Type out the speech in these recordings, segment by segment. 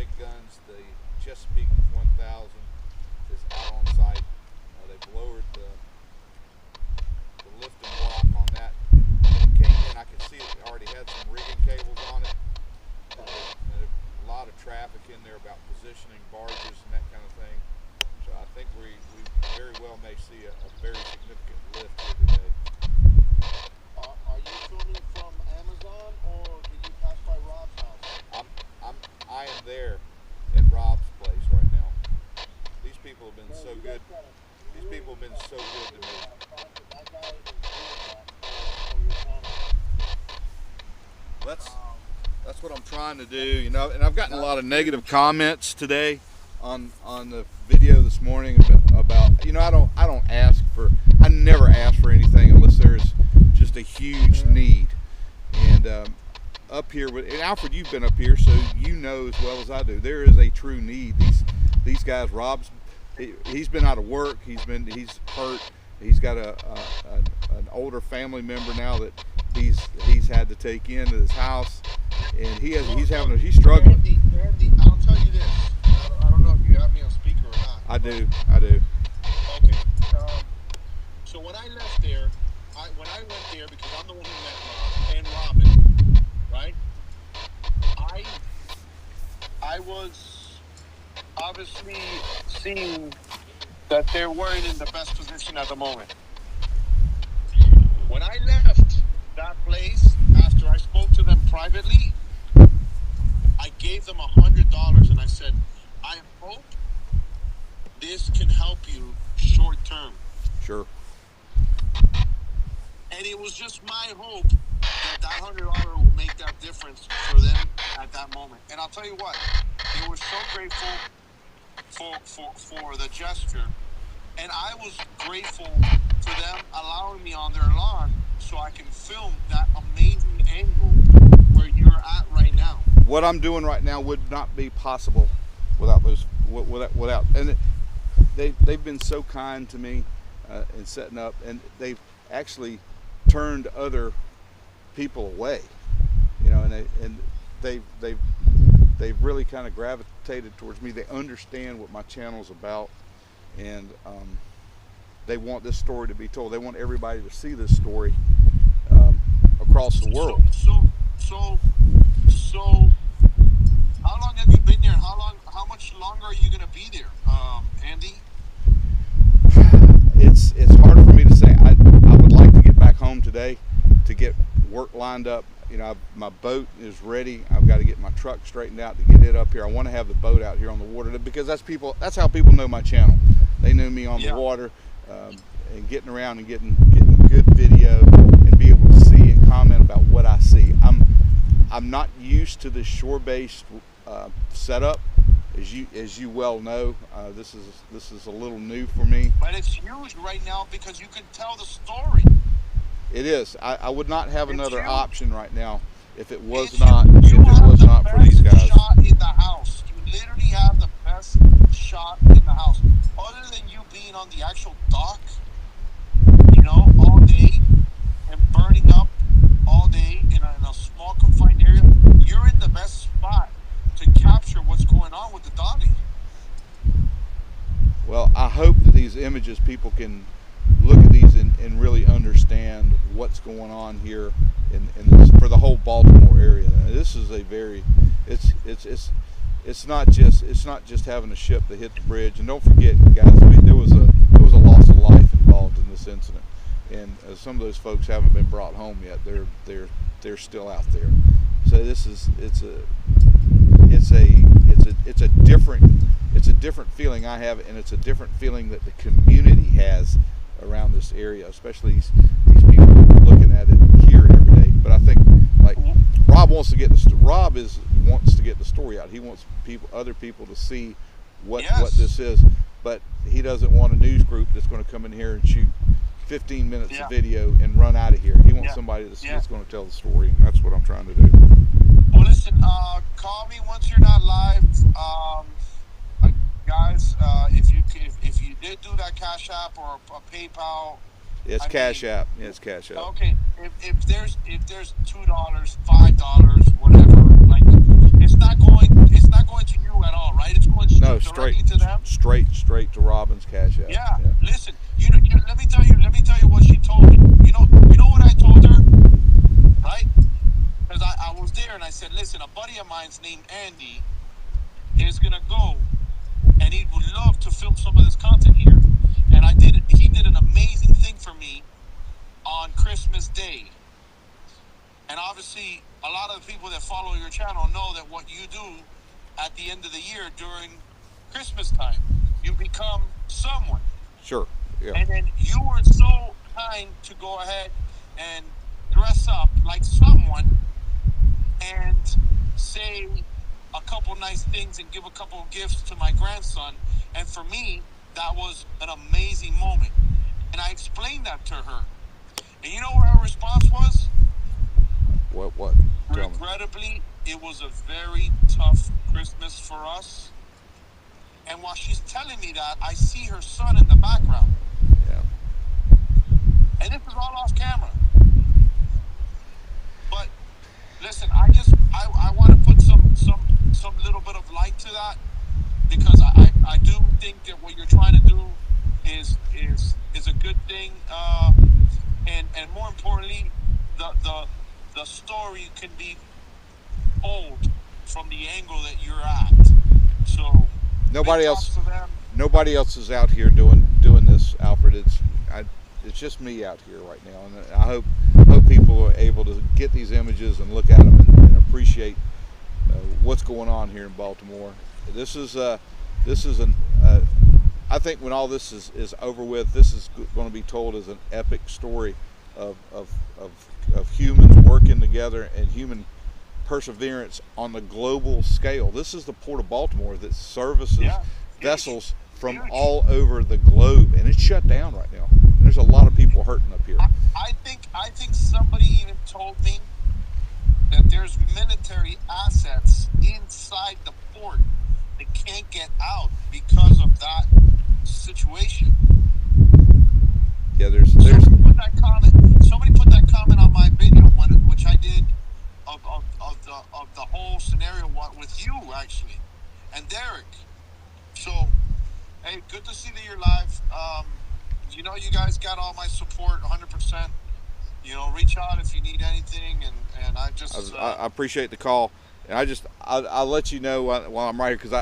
big guns. The Chesapeake 1000 is out on site. They've lowered the lifting block on that. When it came in, I could see it already had some rigging cables on it. And a lot of traffic in there about positioning barges and that kind of thing. So I think we very well may see a very significant lift here today. Are you filming from Amazon, or did you pass by Rob's house? I am there at Rob's place right now. These people have been so good. These people have been so good to me. That's what I'm trying to do, you know. And I've gotten a lot of negative comments today on the video this morning about you know, I never ask for anything unless there's just a huge need. And up here with, and Alfred, you've been up here, so you know as well as I do, there is a true need. These guys, Rob's, he's been out of work, he's hurt, he's got an older family member now that he's had to take into his house, and he's struggling. Andy, I'll tell you this. I don't know if you have me on speaker or not. I do. Okay. So when I left there, when I went there, because I'm the one who met Rob and Robin, right? I was obviously seeing that they weren't in the best position at the moment. When I left that place, after I spoke to them privately, I gave them $100 and I said, I hope this can help you short term. Sure. And it was just my hope that $100 will make that difference for them at that moment. And I'll tell you what, they were so grateful for the gesture, and I was grateful for them allowing me on their lawn so I can film that amazing angle where you're at right now. What I'm doing right now would not be possible without and they've been so kind to me in setting up, and they've actually turned other people away, you know, and they've really kind of gravitated towards me. They understand what my channel's about, and they want this story to be told. They want everybody to see this story across the world. So how long have you been there? How much longer are you going to be there, Andy? It's hard for me to say. I would like to get back home today to get work lined up. You know, my boat is ready. I've got to get my truck straightened out to get it up here. I want to have the boat out here on the water because that's how people know my channel. They knew me on the water, and getting around and getting good video and be able to see and comment about what I see. I'm not used to this shore-based setup, as you well know. This is a little new for me. But it's huge right now because you can tell the story. It is. I would not have another option right now if it was It's not huge. You have the for these guys. shot in the house. You literally have the best shot in the house. Other than you being on the actual dock, you know, all day and burning up all day in a small confined area, you're in the best spot to capture what's going on with the Dolly. Well, I hope that these images, people can look at these and really understand what's going on here in this, for the whole Baltimore area. Now, this is a very, it's not just having a ship that hit the bridge. And don't forget, guys, there was a loss of life involved in this incident, and some of those folks haven't been brought home yet. They're still out there. So it's a different feeling I have, and it's a different feeling that the community has around this area, especially these people looking at it here every day. But I think, like, Rob wants to get the story out. He wants other people to see what this is, but he doesn't want a news group that's going to come in here and shoot 15 minutes of video and run out of here. He wants somebody that's going to tell the story, and that's what I'm trying to do. Well, listen, call me once you're not live. Guys, if you did do that Cash App or a PayPal, it's Cash App. Yeah, it's Cash App. Okay, if there's $2, $5, whatever, like it's not going going to you at all, right? It's going No, directly to them. straight to Robin's Cash App. Yeah. Yeah. Listen, let me tell you what she told me. You know what I told her, right? Because I was there and I said, listen, a buddy of mine's named Andy is gonna go and he would love to film some of this content here. And he did an amazing thing for me on Christmas Day. And obviously, a lot of the people that follow your channel know that what you do at the end of the year during Christmas time, you become someone. Sure. Yeah. And then you were so kind to go ahead and dress up like someone and say a couple nice things and give a couple of gifts to my grandson. And for me, that was an amazing moment. And I explained that to her. And you know what her response was? What? Tell me. Regrettably, it was a very tough Christmas for us. And while she's telling me that, I see her son in the background. Yeah. And this is all off camera. But listen, I want to put some little bit of light to that, because I do think that what you're trying to do is a good thing, and more importantly, the story can be told from the angle that you're at. So Nobody big else. props to them. Nobody else is out here doing this, Alfred. It's just me out here right now, and I hope people are able to get these images and look at them and appreciate what's going on here in Baltimore. This is an I think when all this is over with, this is going to be told as an epic story of humans working together and human perseverance on the global scale. This is the Port of Baltimore that services vessels from all over the globe, and it's shut down right now. There's a lot of people hurting up here. I think somebody even told me that there's military assets inside the port that can't get out because of that situation. Yeah, there's Somebody put that comment on my video, which I did of the whole scenario with you actually and Derek. So hey, good to see that you're live. You guys got all my support 100%. Reach out if you need anything, and I appreciate the call, and I'll let you know while I'm right here, because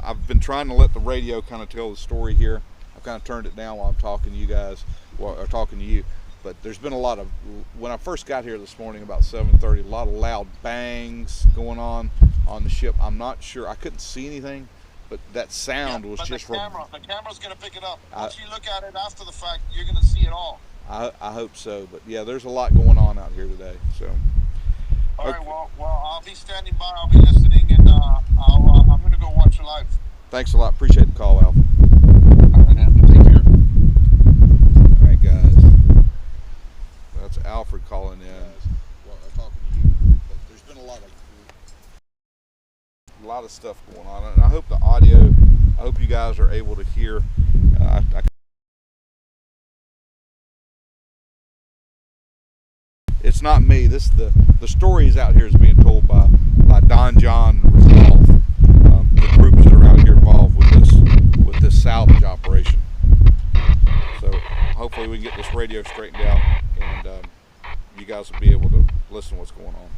I've been trying to let the radio kind of tell the story here. I've kind of turned it down while I'm talking to you guys, or talking to you. But there's been a lot of, when I first got here this morning about 7:30, a lot of loud bangs going on the ship. I'm not sure, I couldn't see anything, but that sound was just the camera's gonna pick it up. Once you look at it after the fact, you're gonna see it all. I hope so, but yeah, there's a lot going on out here today. So all right, well, I'll be standing by, I'll be listening, and I'm gonna go watch it live. Thanks a lot, appreciate the call, Alfred. All right, man, take care. All right, guys, that's Alfred calling in. Well, I'm talking to you, but there's been a lot of stuff going on, and I hope the audio, I hope you guys are able to hear. It's not me. The story is out here is being told by Don John Resolve, the groups that are out here involved with this salvage operation. So hopefully we can get this radio straightened out, and you guys will be able to listen to what's going on.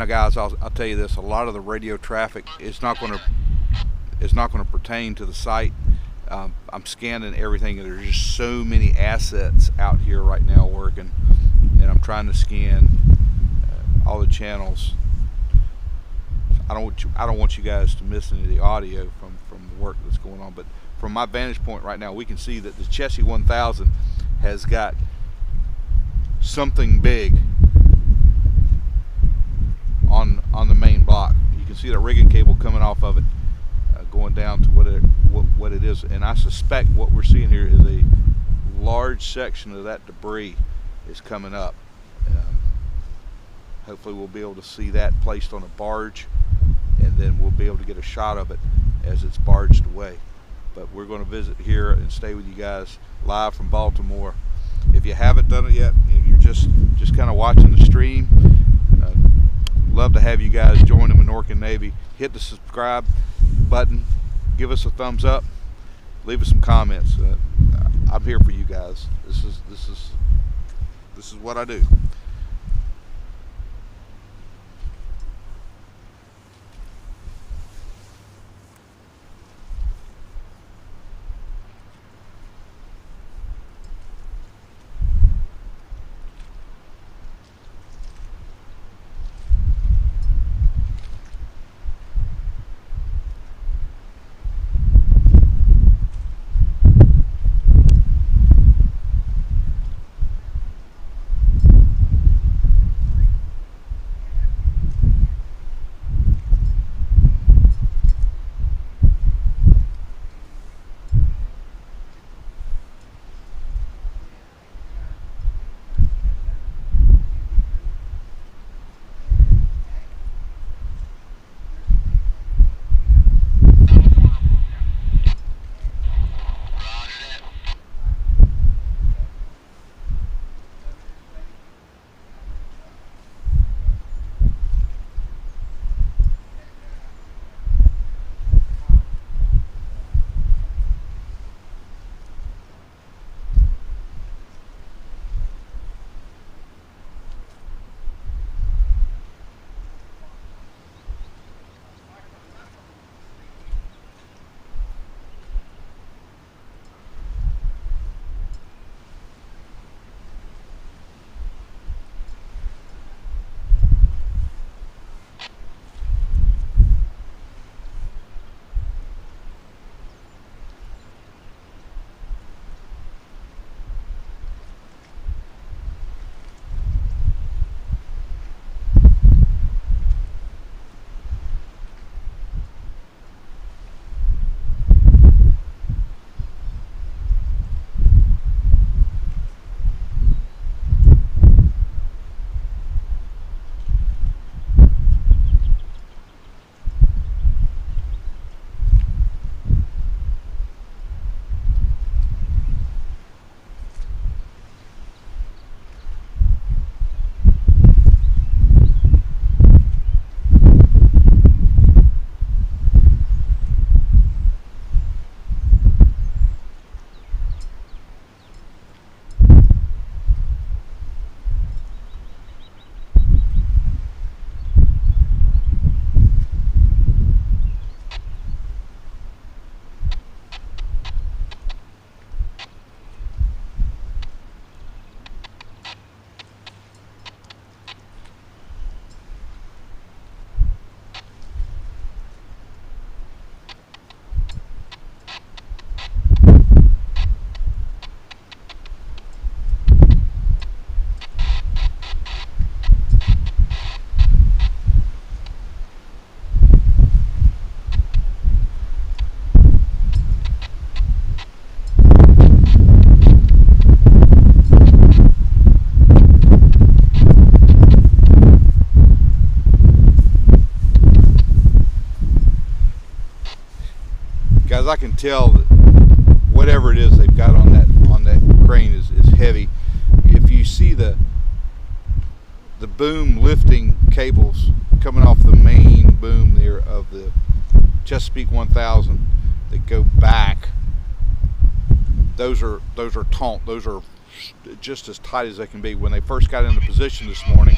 Now, guys, I'll tell you this: a lot of the radio traffic is not going to pertain to the site. I'm scanning everything, and there's just so many assets out here right now working, and I'm trying to scan all the channels. I don't want you guys to miss any of the audio from the work that's going on. But from my vantage point right now, we can see that the Chesapeake 1000 has got something big on the main block. You can see that rigging cable coming off of it, going down to what it is. And I suspect what we're seeing here is a large section of that debris is coming up. Hopefully we'll be able to see that placed on a barge, and then we'll be able to get a shot of it as it's barged away. But we're going to visit here and stay with you guys live from Baltimore. If you haven't done it yet, and you're just kind of watching the stream, love to have you guys join the Minorcan Navy. Hit the subscribe button, give us a thumbs up, leave us some comments. I'm here for you guys. This is what I do. Guys, I can tell that whatever it is they've got on that crane is heavy. If you see the boom lifting cables coming off the main boom there of the Chesapeake 1000 that go back, those are taut. Those are just as tight as they can be. When they first got into position this morning,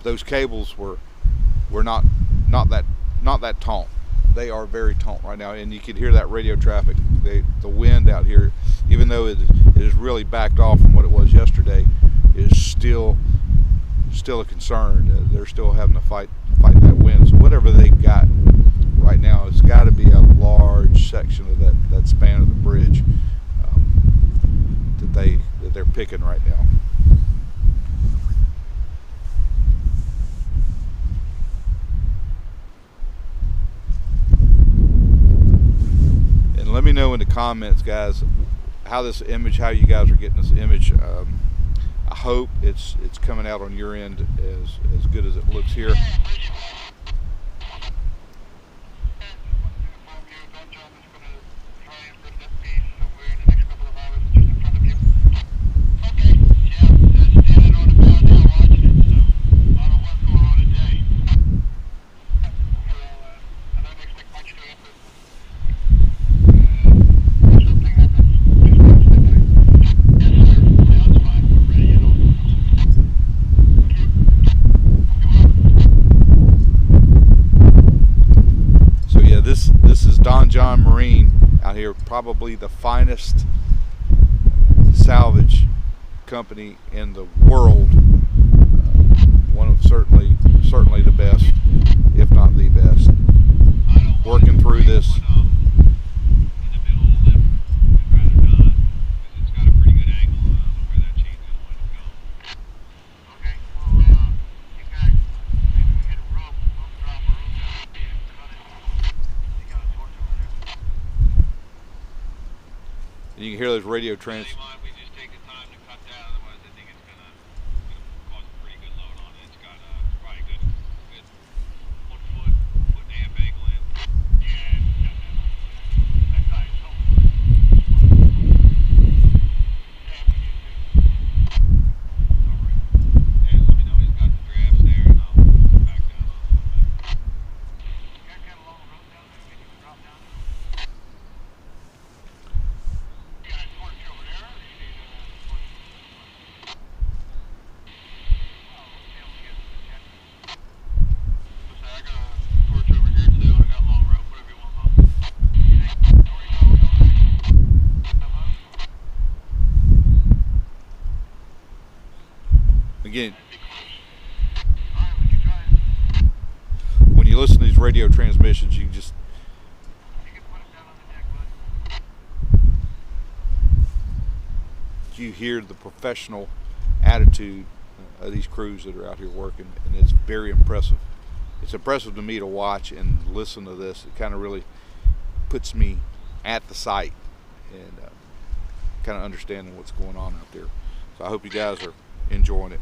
those cables were not that taut. They are very taut right now, and you can hear that radio traffic. The wind out here, even though it is really backed off from what it was yesterday, is still a concern. They're still having to fight that wind. So whatever they got right now, it's got to be a large section of that span of the bridge that they're picking right now. And let me know in the comments, guys, how you guys are getting this image. I hope it's coming out on your end as good as it looks here. This is Don John Marine out here, probably the finest salvage company in the world. One of certainly the best, if not the best. Working through this. You can hear those radio trans. We just take the time to cut that, otherwise I think it's gonna cause a pretty good load on it. It's got probably a good 1 foot and a half angle in. Yeah, that guy is helpful. Alright. And let me know he's got the drafts there, and I'll back down on a little bit. You guys got a long road down there? Maybe you can drop down? Again, when you listen to these radio transmissions, you hear the professional attitude of these crews that are out here working, and it's very impressive. It's impressive to me to watch and listen to this. It kind of really puts me at the site and kind of understanding what's going on out there. So I hope you guys are enjoying it.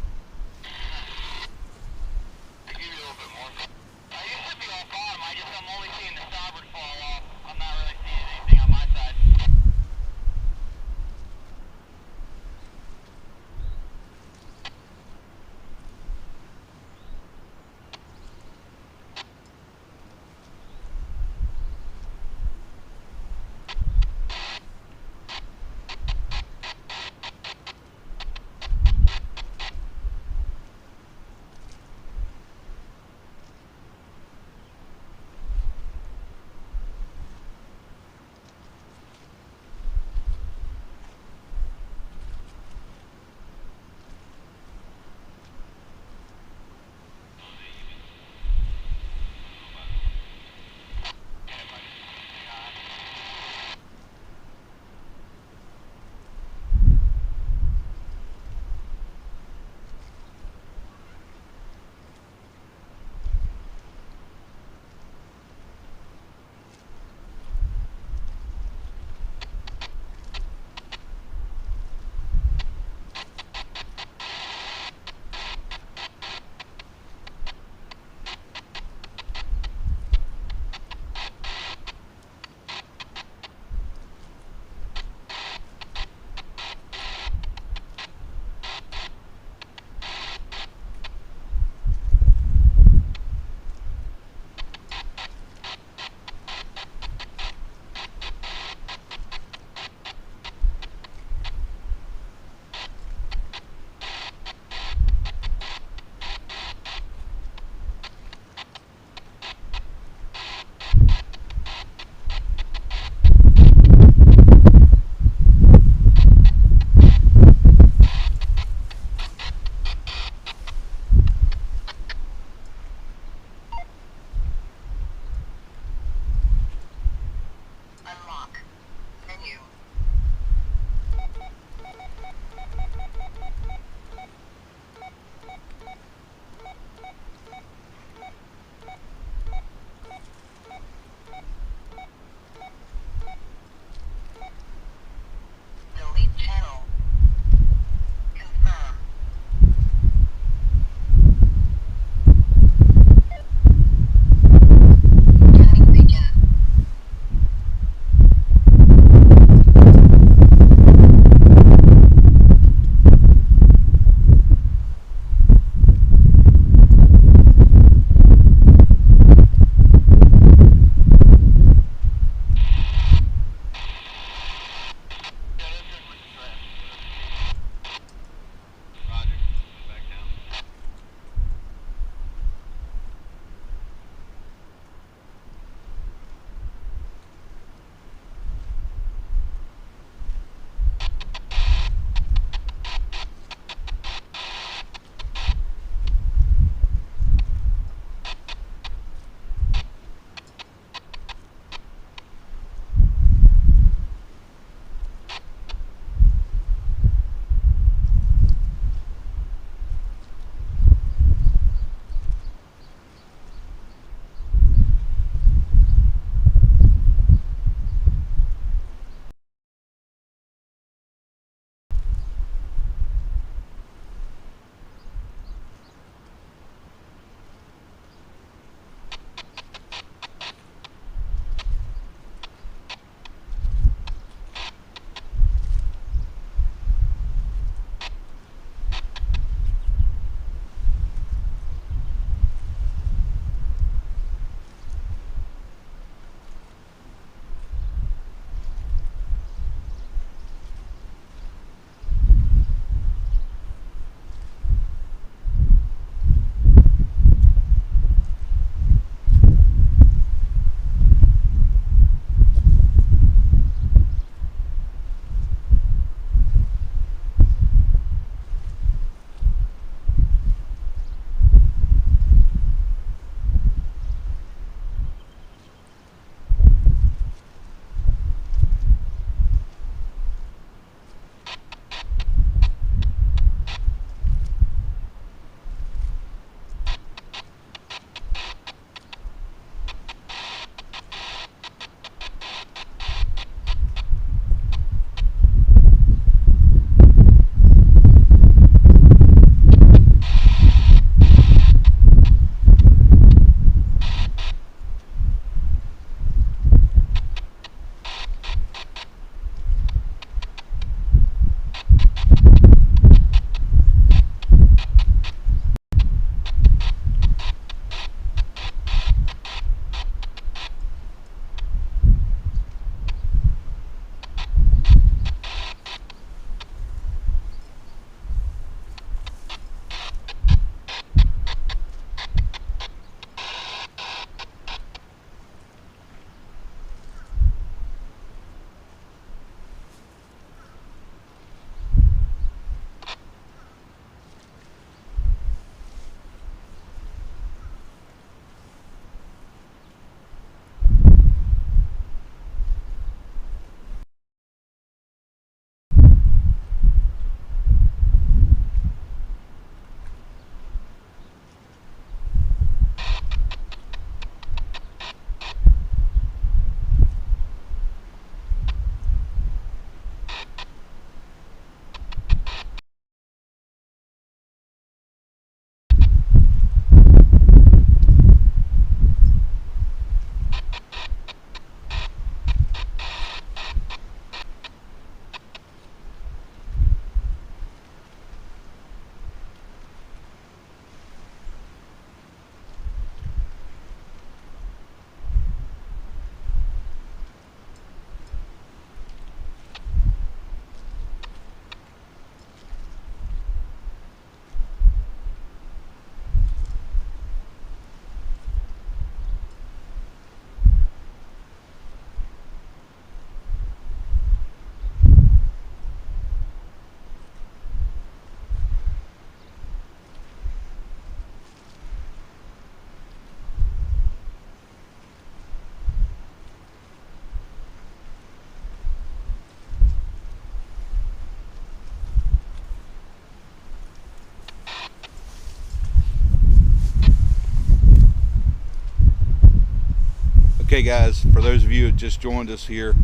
Okay guys, for those of you who just joined us here,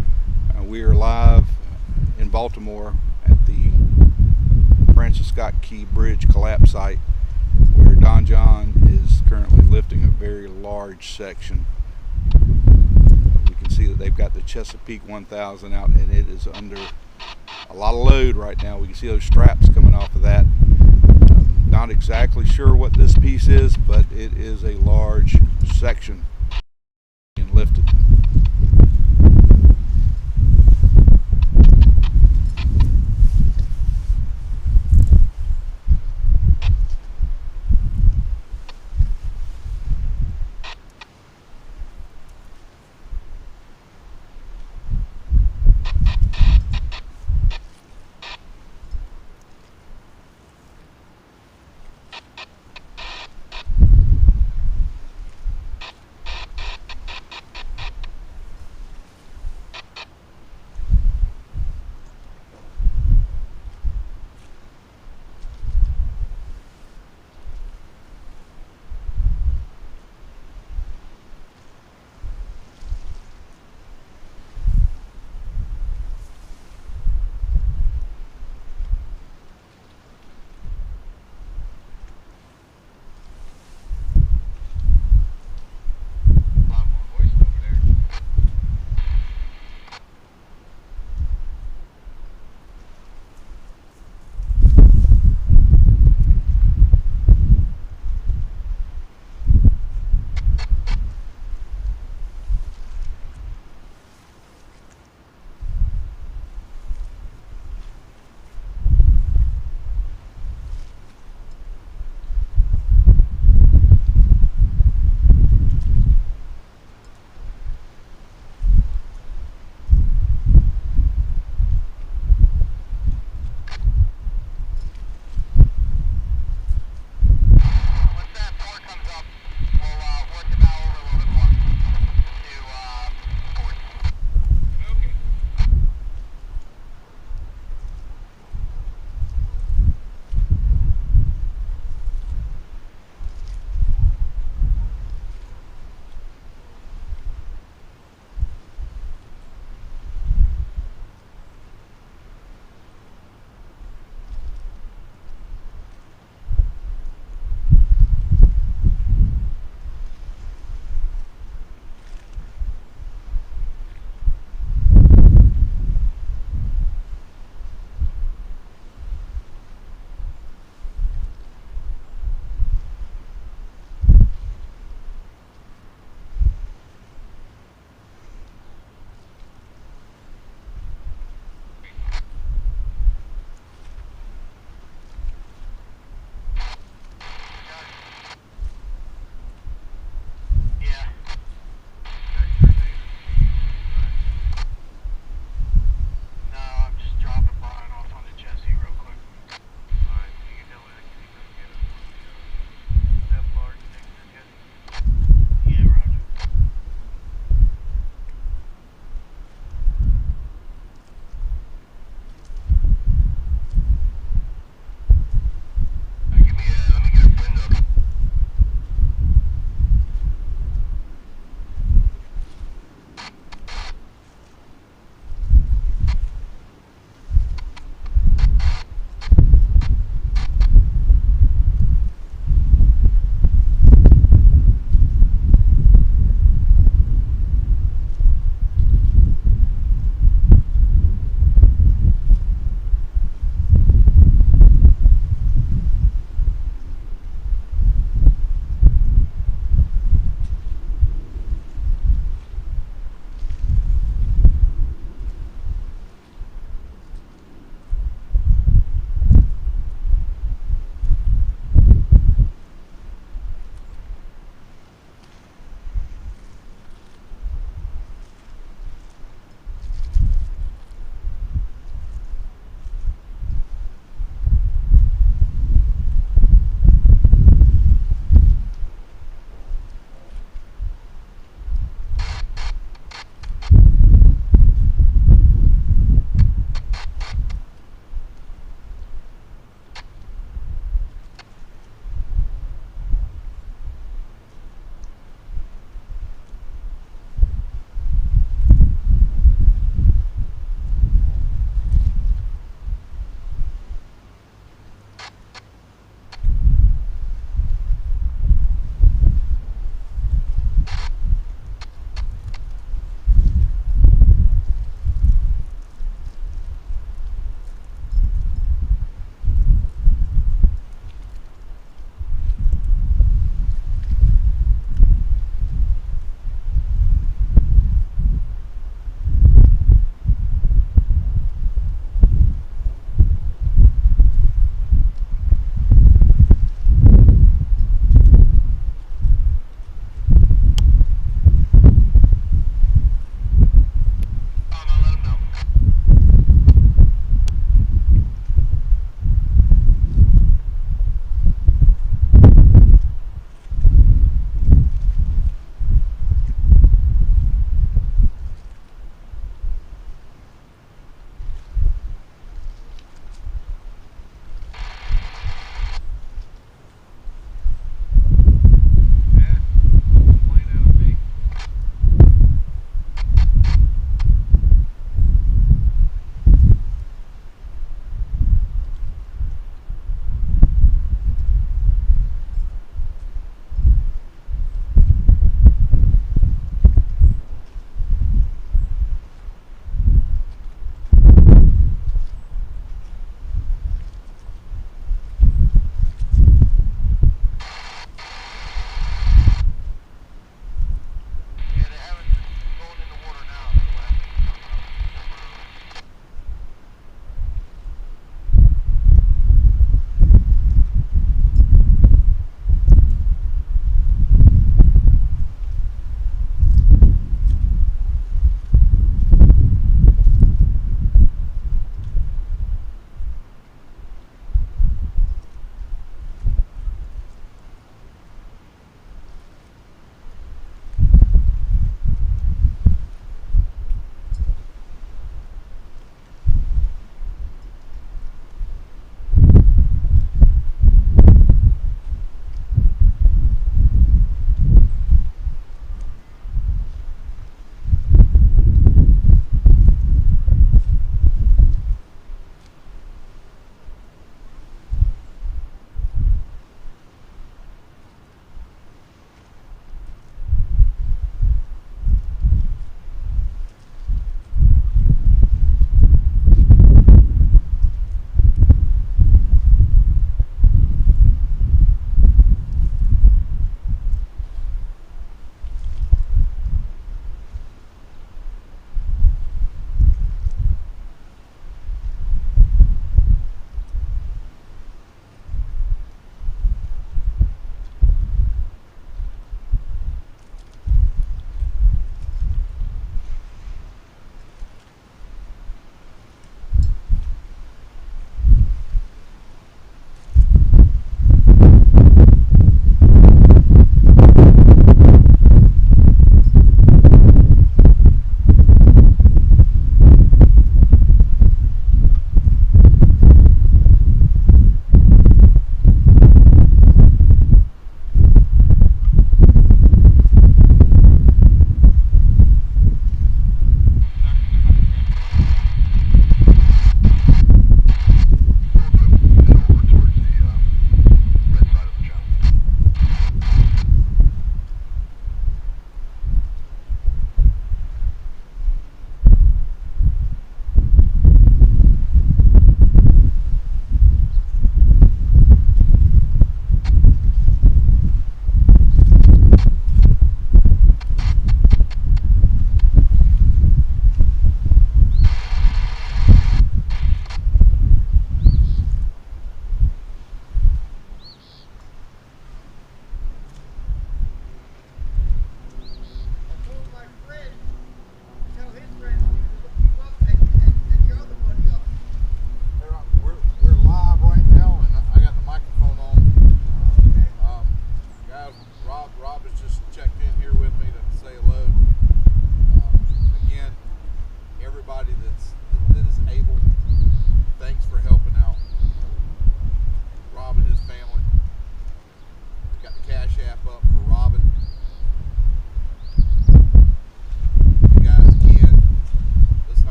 we are live in Baltimore at the Francis Scott Key Bridge collapse site, where Don John is currently lifting a very large section. We can see that they've got the Chesapeake 1000 out, and it is under a lot of load right now. We can see those straps coming off of that. Not exactly sure what this piece is, but it is a large section being lifted.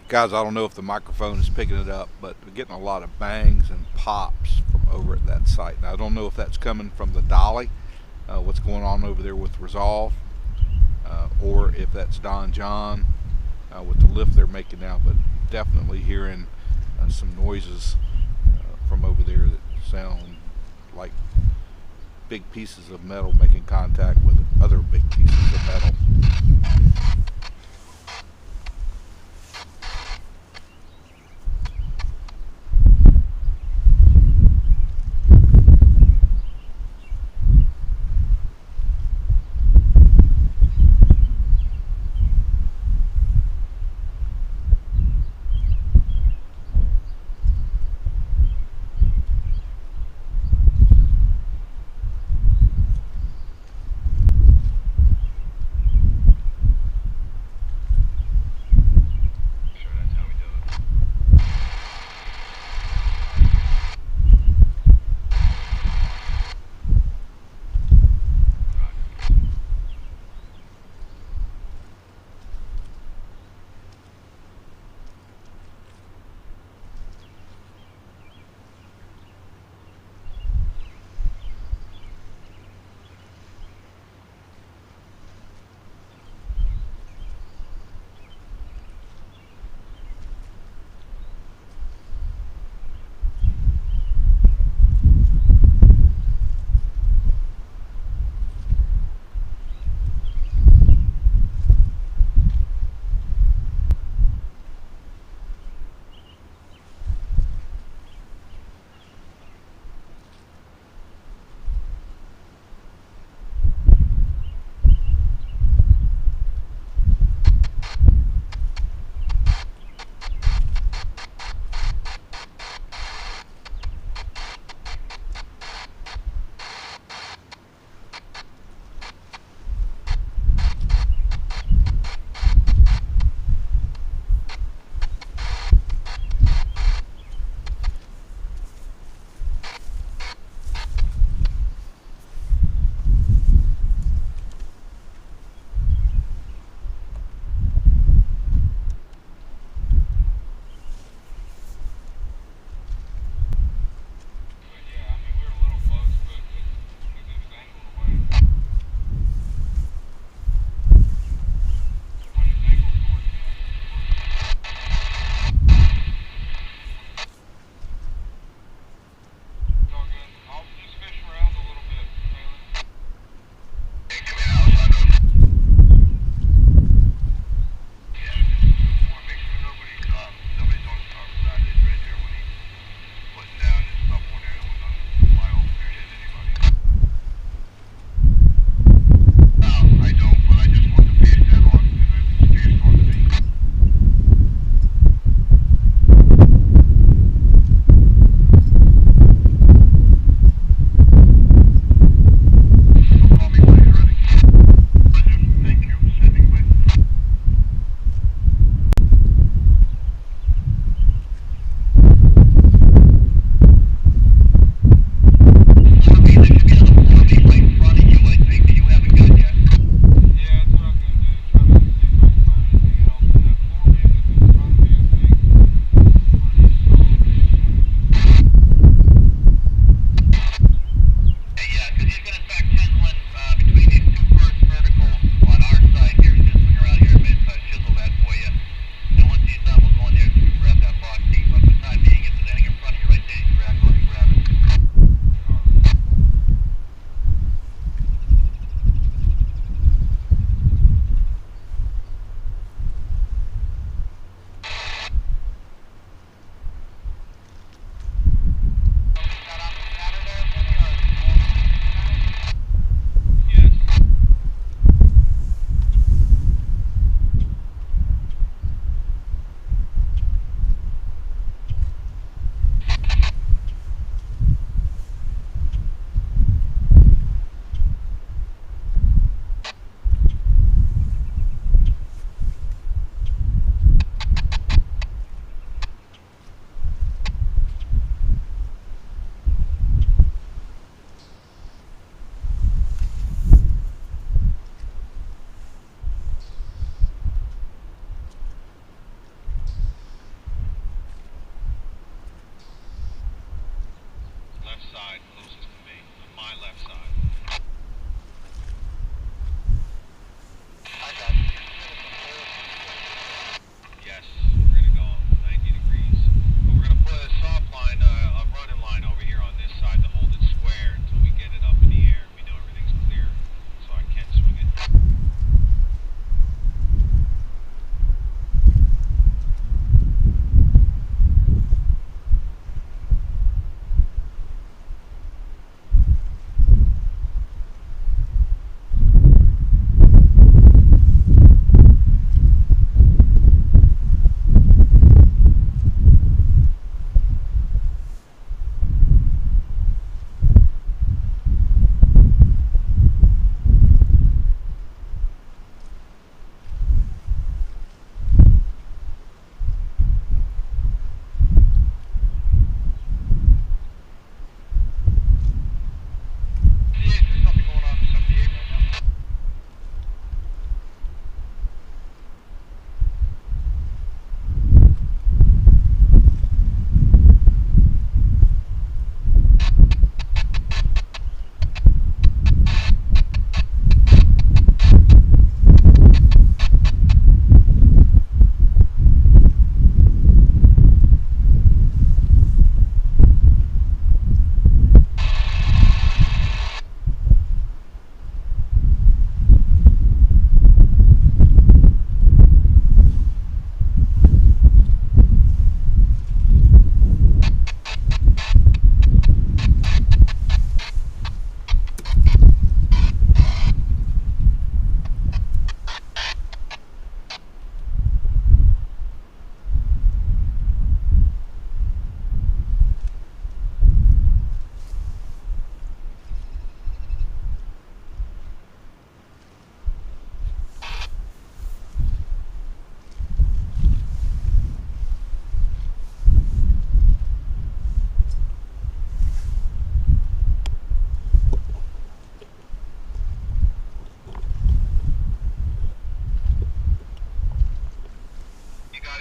Guys, I don't know if the microphone is picking it up, but we're getting a lot of bangs and pops from over at that site. Now, I don't know if that's coming from the dolly, what's going on over there with Resolve, or if that's Don John with the lift they're making now, but definitely hearing some noises from over there that sound like big pieces of metal making contact with other big pieces of metal.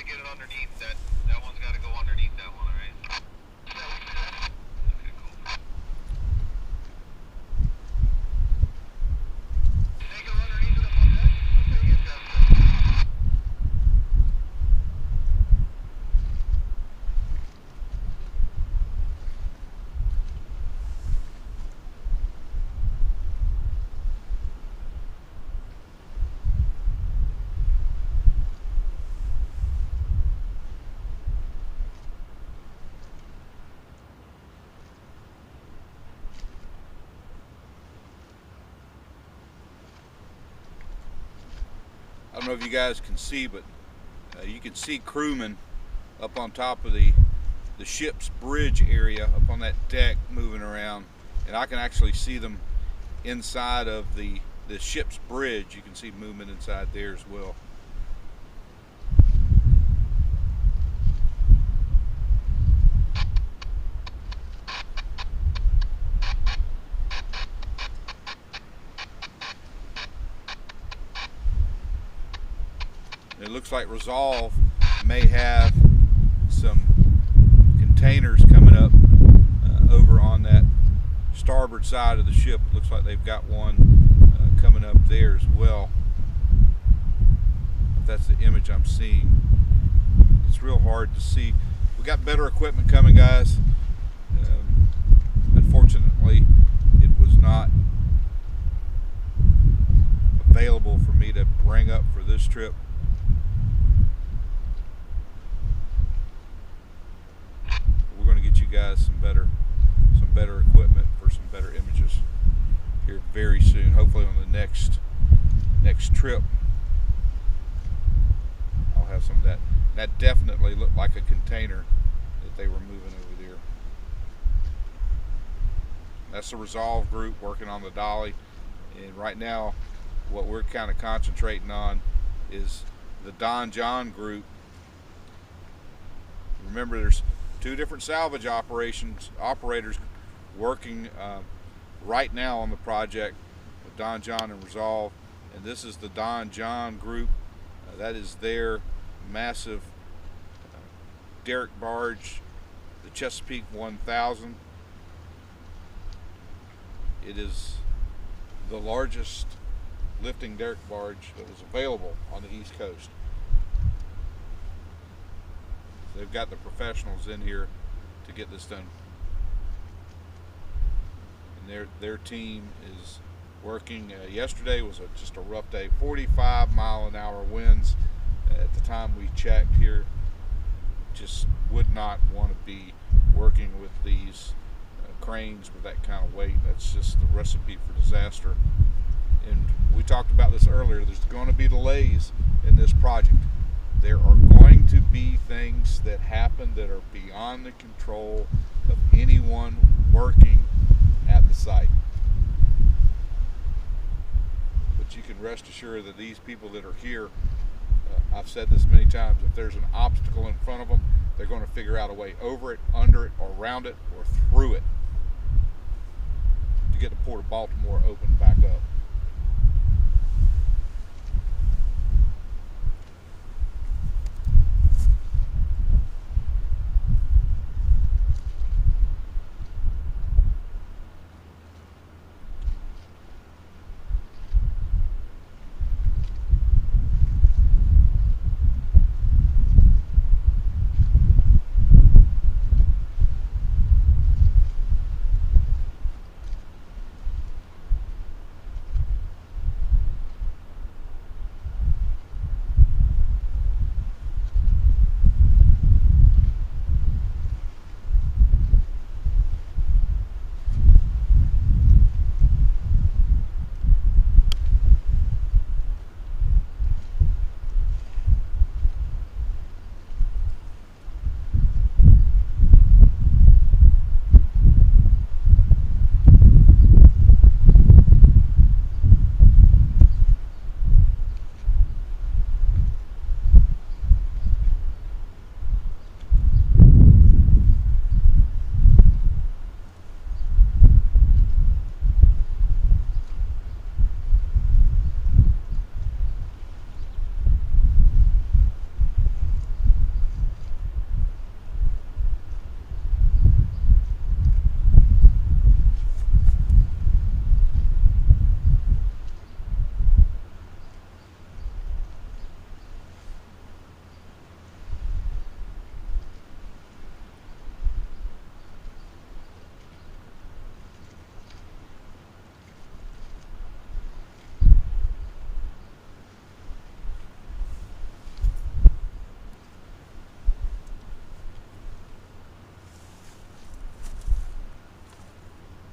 get it underneath that. That one's got to go underneath that one, all right? Yeah, we can do that. Okay, cool. They go underneath it up on that? Okay, you guys got it. I don't know if you guys can see, but you can see crewmen up on top of the ship's bridge area, up on that deck, moving around, and I can actually see them inside of the ship's bridge. You can see movement inside there as well. It looks like Resolve may have some containers coming up over on that starboard side of the ship. It looks like they've got one coming up there as well. If that's the image I'm seeing. It's real hard to see. We got better equipment coming, guys. Unfortunately, it was not available for me to bring up for this trip. We're going to get you guys some better equipment for some better images here very soon. Hopefully on the next trip, I'll have some of that. That definitely looked like a container that they were moving over there. That's the Resolve group working on the dolly, and right now what we're kind of concentrating on is the Don John group. Remember, there's two different salvage operators working right now on the project with Don John and Resolve, and this is the Don John group. That is their massive derrick barge, the Chesapeake 1000. It is the largest lifting derrick barge that was available on the East Coast. They've got the professionals in here to get this done, and their team is working. Yesterday was just a rough day. 45-mile-an-hour winds at the time we checked here. Just would not want to be working with these cranes with that kind of weight. That's just the recipe for disaster. And we talked about this earlier. There's going to be delays in this project. There are going to be things that happen that are beyond the control of anyone working at the site. But you can rest assured that these people that are here, I've said this many times, if there's an obstacle in front of them, they're going to figure out a way over it, under it, or around it, or through it to get the Port of Baltimore opened back up.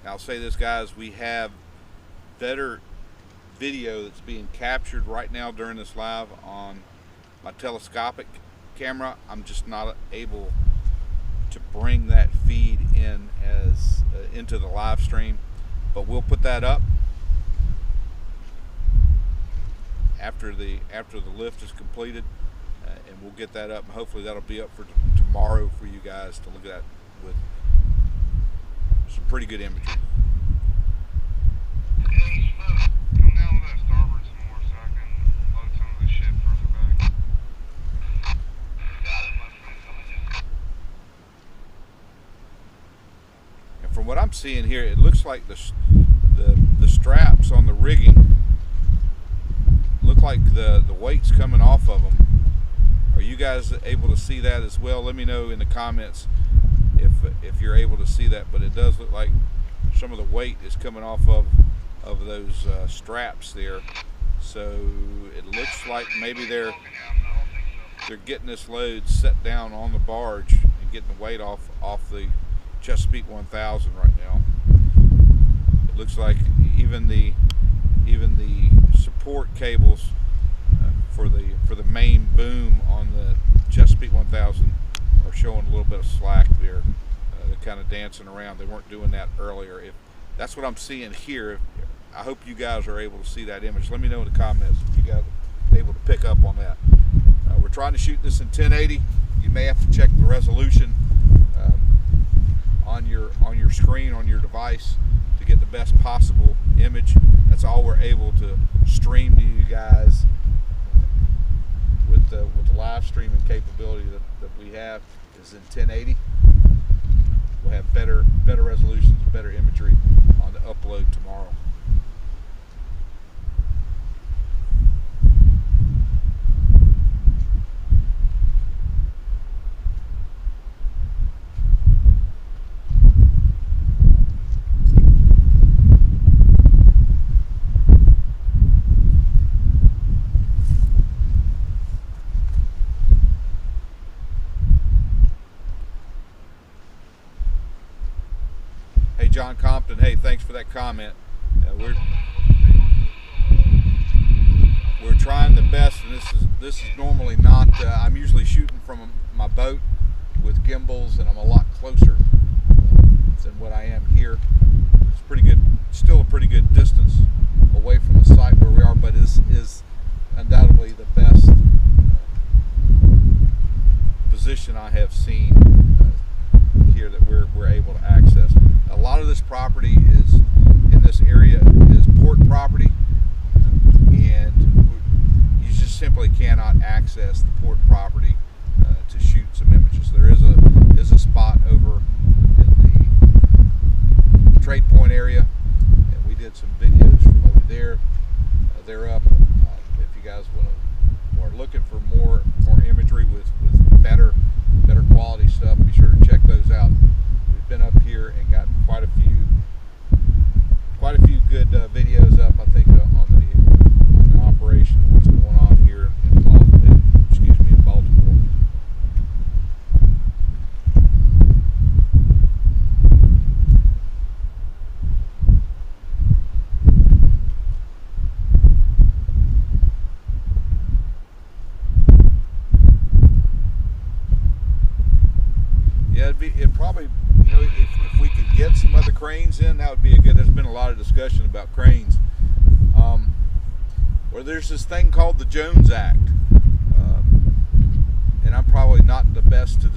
Now, I'll say this, guys, we have better video that's being captured right now during this live on my telescopic camera. I'm just not able to bring that feed in as into the live stream, but we'll put that up after the lift is completed, and we'll get that up, and hopefully that'll be up for tomorrow for you guys to look at with some pretty good imagery. Hey, come down to that starboard some more so I can load some of this shit further back. Got it, my friend, coming down. And from what I'm seeing here, it looks like the straps on the rigging look like the weight's coming off of them. Are you guys able to see that as well? Let me know in the comments if you're able to see that, but it does look like some of the weight is coming off of those straps there. So it looks like maybe they're getting this load set down on the barge and getting the weight off the Chesapeake 1000 right now. It looks like even the support cables for the main boom on the Chesapeake 1000 are showing a little bit of slack there. They're kind of dancing around. They weren't doing that earlier. If that's what I'm seeing here, I hope you guys are able to see that image. Let me know in the comments if you guys are able to pick up on that. We're trying to shoot this in 1080. You may have to check the resolution on your screen on your device to get the best possible image. That's all we're able to stream to you guys with the live streaming capability that we have is in 1080. We'll have better resolutions, better imagery on the upload tomorrow. John Compton, hey, thanks for that comment. We're trying the best, and this is normally not. I'm usually shooting from my boat with gimbals, and I'm a lot closer than what I am here. It's pretty good, still a pretty good distance away from the site where we are, but is undoubtedly the best position I have seen here that we're able to access. A lot of this property is in this area is port property, and you just simply cannot access the port property to shoot some images. There is a spot over in the trade point area, and we did some videos from over there. They're up. If you guys are looking for more imagery with better quality stuff, be sure to check those out. We've been up here and got quite a few good videos up, I think, on the operation, what's going on here in Baltimore. Yeah, it'd probably, if we could get some other cranes in, that would be a good. There's been a lot of discussion about cranes. Where there's this thing called the Jones Act, and I'm probably not the best to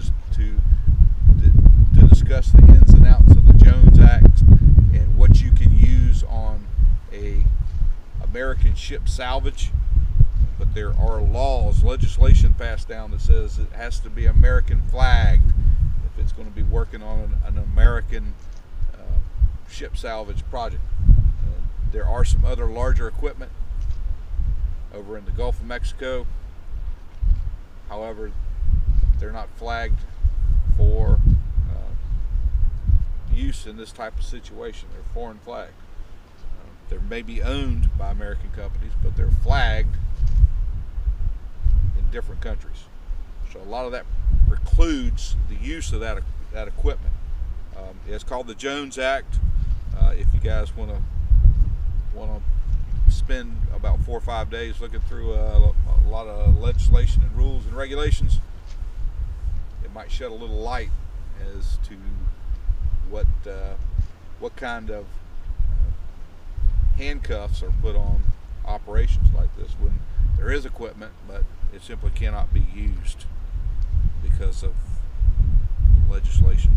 discuss the ins and outs of the Jones Act and what you can use on a American ship salvage. But there are legislation passed down that says it has to be American flagged if it's going to be working on an American ship salvage project. There are some other larger equipment over in the Gulf of Mexico. However, they're not flagged for use in this type of situation. They're foreign flagged. They may be owned by American companies, but they're flagged in different countries. So a lot of that precludes the use of that equipment. It's called the Jones Act. you guys want to spend about 4 or 5 days looking through a lot of legislation and rules and regulations, it might shed a little light as to what kind of handcuffs are put on operations like this when there is equipment, but it simply cannot be used because of legislation.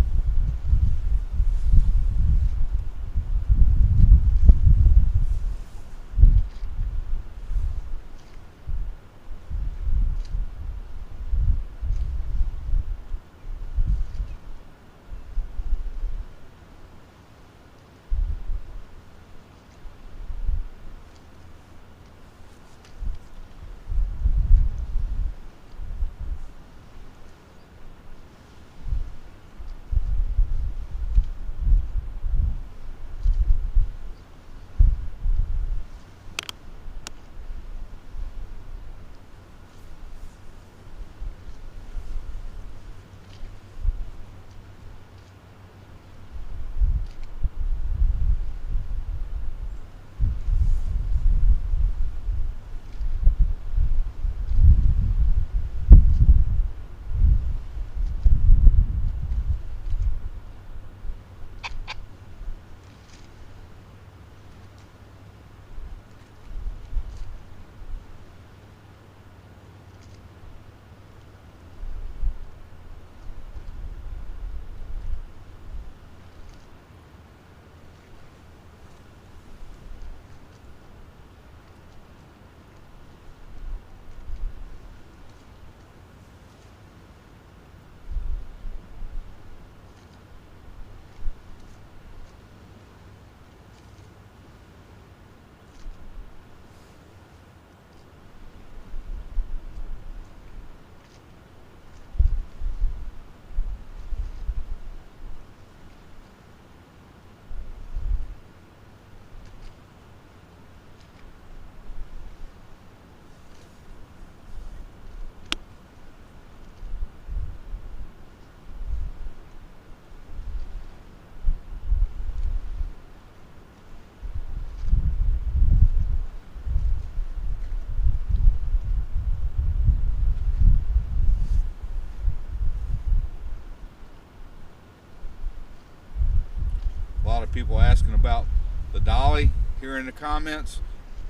A lot of people asking about the dolly here in the comments.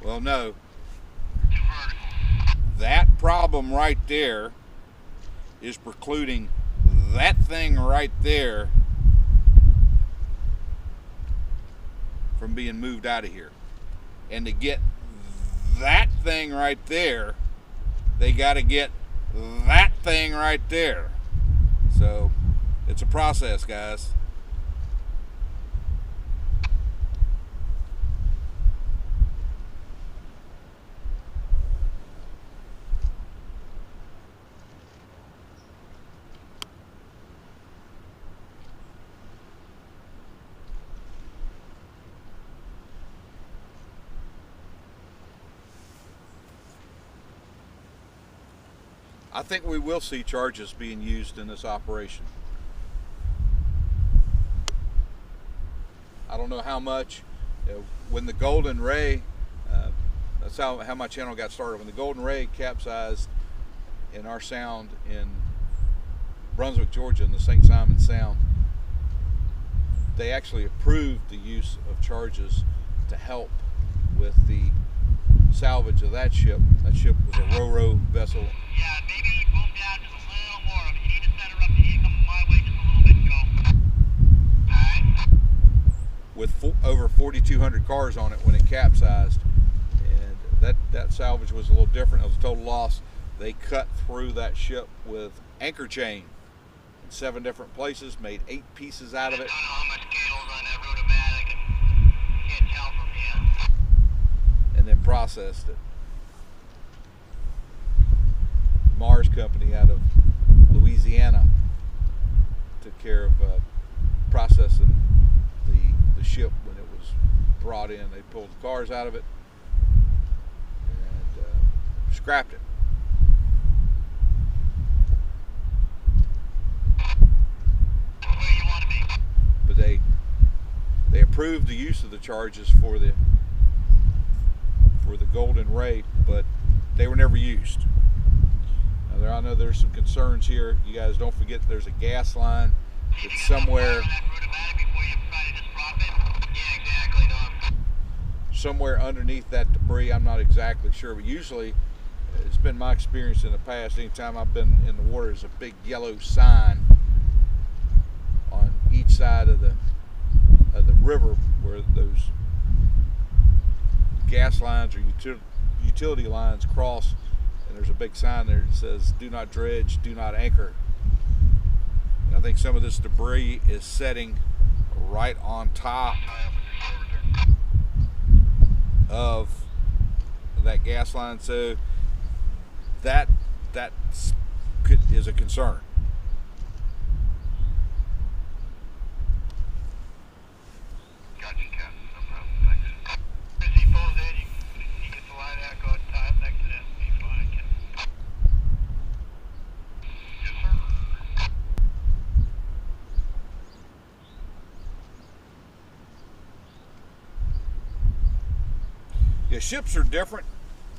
Well, no. That problem right there is precluding that thing right there from being moved out of here. And to get that thing right there, they got to get that thing right there. So it's a process, guys. I think we will see charges being used in this operation. I don't know how much. When the Golden Ray, that's how my channel got started. When the Golden Ray capsized in our sound in Brunswick, Georgia, in the St. Simon Sound, they actually approved the use of charges to help with the salvage of that ship. That ship was a ro-ro vessel. Yeah, maybe move down just a little more. You need to set her up to come my way just a little bit. Go. Alright. With over 4,200 cars on it when it capsized, and that salvage was a little different. It was a total loss. They cut through that ship with anchor chain in 7 different places, made 8 pieces out of it. I don't know how much cable's on that rotomatic. I can't tell from here. And then processed it. Mars Company out of Louisiana took care of processing the ship when it was brought in. They pulled the cars out of it and scrapped it. Where you want to be? But they approved the use of the charges for the Golden Ray, but they were never used. Now, I know there's some concerns here. You guys don't forget there's a gas line that's somewhere underneath that debris. I'm not exactly sure, but usually it's been my experience in the past, anytime I've been in the water, there's a big yellow sign on each side of the river where those gas lines or utility lines cross, and there's a big sign there that says do not dredge, do not anchor. And I think some of this debris is setting right on top of that gas line, so that is a concern. Gotcha, Captain. No problem. Thanks. As he pulls in, he gets the line out, go and tie up next to that. Be fine, Captain. Yes, sir. Yeah, ships are different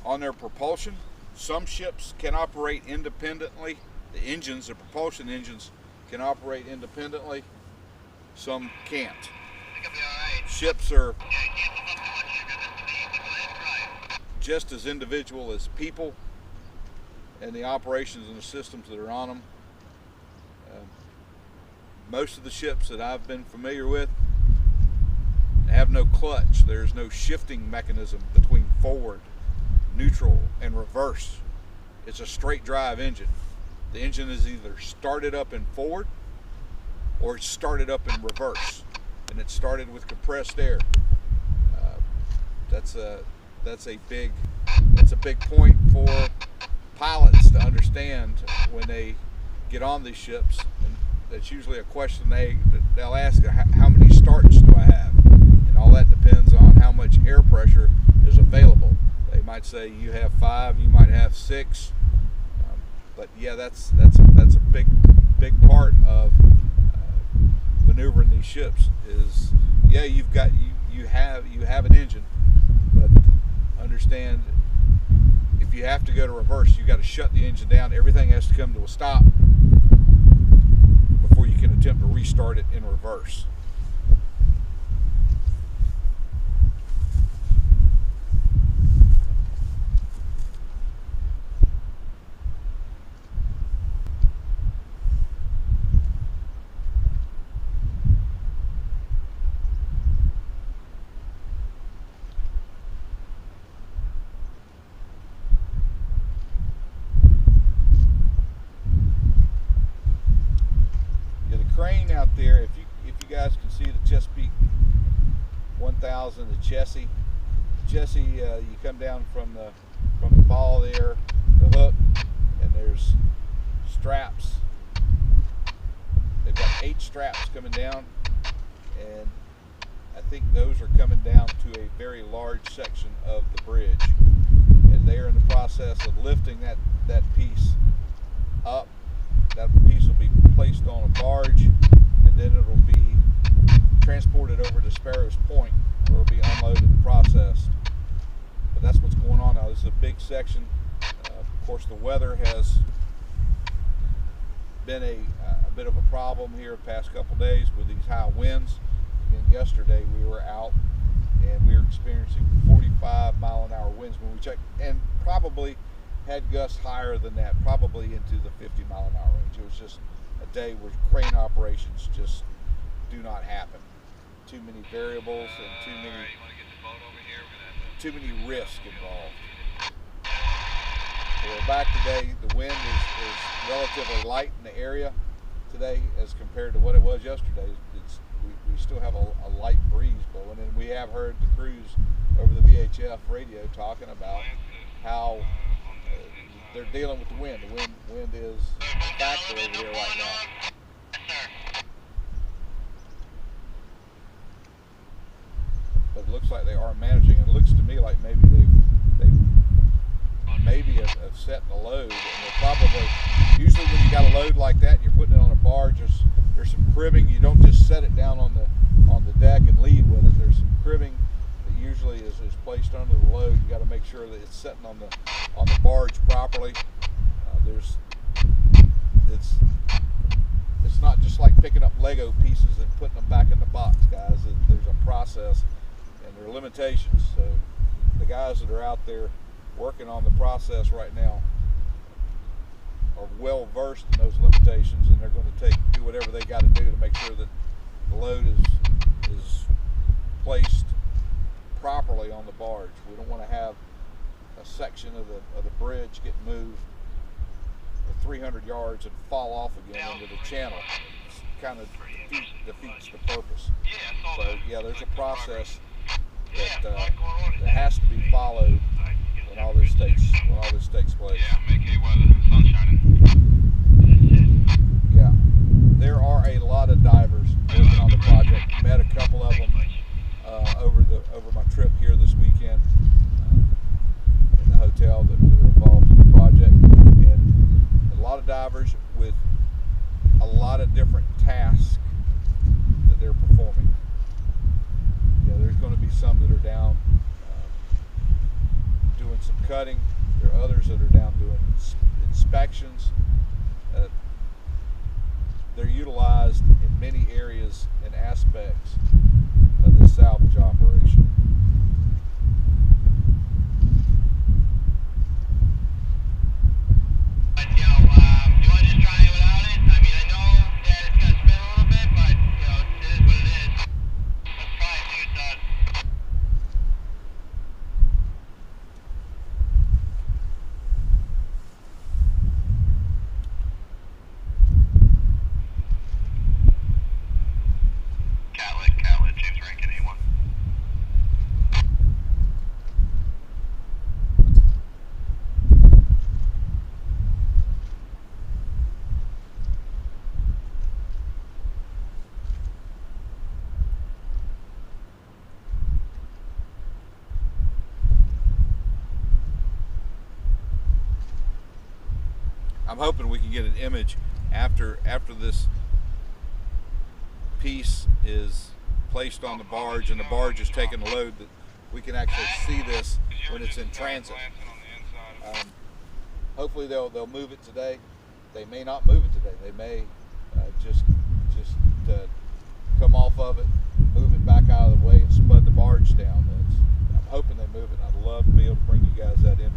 on their propulsion. Some ships can operate independently. The engines, the propulsion engines, can operate independently. Some can't. Ships are just as individual as people, and the operations and the systems that are on them. Most of the ships that I've been familiar with have no clutch. There's no shifting mechanism between forward, neutral, and reverse. It's a straight drive engine. The engine is either started up in forward or it's started up in reverse, and it's started with compressed air. That's a big point for pilots to understand when they get on these ships, and that's usually a question they'll ask: how many starts do I have? And all that depends on how much air pressure is available. They might say you have 5, you might have 6, but yeah, that's a big part of maneuvering these ships. Is yeah, you have an engine, but understand if you have to go to reverse, you got to shut the engine down. Everything has to come to a stop before you can attempt to restart it in reverse. Crane out there, if you guys can see the Chesapeake 1000, the Chessie, you come down from the ball there, the hook, and there's straps. They've got 8 straps coming down, and I think those are coming down to a very large section of the bridge, and they are in the process of lifting that piece up. That piece will be placed on a barge, and then it'll be transported over to Sparrows Point, where it'll be unloaded and processed. But that's what's going on now. This is a big section. Of course, the weather has been a bit of a problem here the past couple days with these high winds. Again, yesterday we were out and we were experiencing 45-mile-an-hour winds when we checked, and probably had gusts higher than that, probably into the 50-mile-an-hour range. It was just a day where crane operations just do not happen. Too many variables and too many risks involved. So we're back today. The wind is relatively light in the area today as compared to what it was yesterday. We still have a light breeze blowing, and we have heard the crews over the VHF radio talking about how they're dealing with the wind. The wind is a factor over here right now. But it looks like they are managing. It looks to me like maybe they maybe of setting a load. And they're probably, usually when you got a load like that and you're putting it on a barge, there's some cribbing. You don't just set it down on the deck and leave with it. There's some cribbing that usually is placed under the load. You got to make sure that it's sitting on the barge properly. It's not just like picking up Lego pieces and putting them back in the box, guys. There's a process and there are limitations. So the guys that are out there working on the process right now are well versed in those limitations, and they're going to do whatever they got to do to make sure that the load is placed properly on the barge. We don't want to have a section of the bridge get moved 300 yards and fall off again into the channel. It kind of defeats the purpose. So yeah, there's a process that has to be followed when all this takes place. Yeah, make hay while the sun's shining. Yeah, there are a lot of divers working on the project. Met a couple of them over my trip here this weekend in the hotel that are involved in the project, and a lot of divers with a lot of different tasks that they're performing. Yeah, there's going to be some that are down doing some cutting. There are others that are down doing inspections. They're utilized in many areas and aspects of the salvage operation. You want to just try it without it? I mean, I know that it's going to spin a little bit, but, it is what it is. Let's try it, see what it does. Catlet, James Rankin, A1. I'm hoping we can get an image after this piece is placed on the barge and the barge is taking the load, that we can actually see this when it's in transit. Hopefully they'll move it today. They may not move it today. They may just come off of it, move it back out of the way, and spud the barge down. I'm hoping they move it. I'd love to be able to bring you guys that image.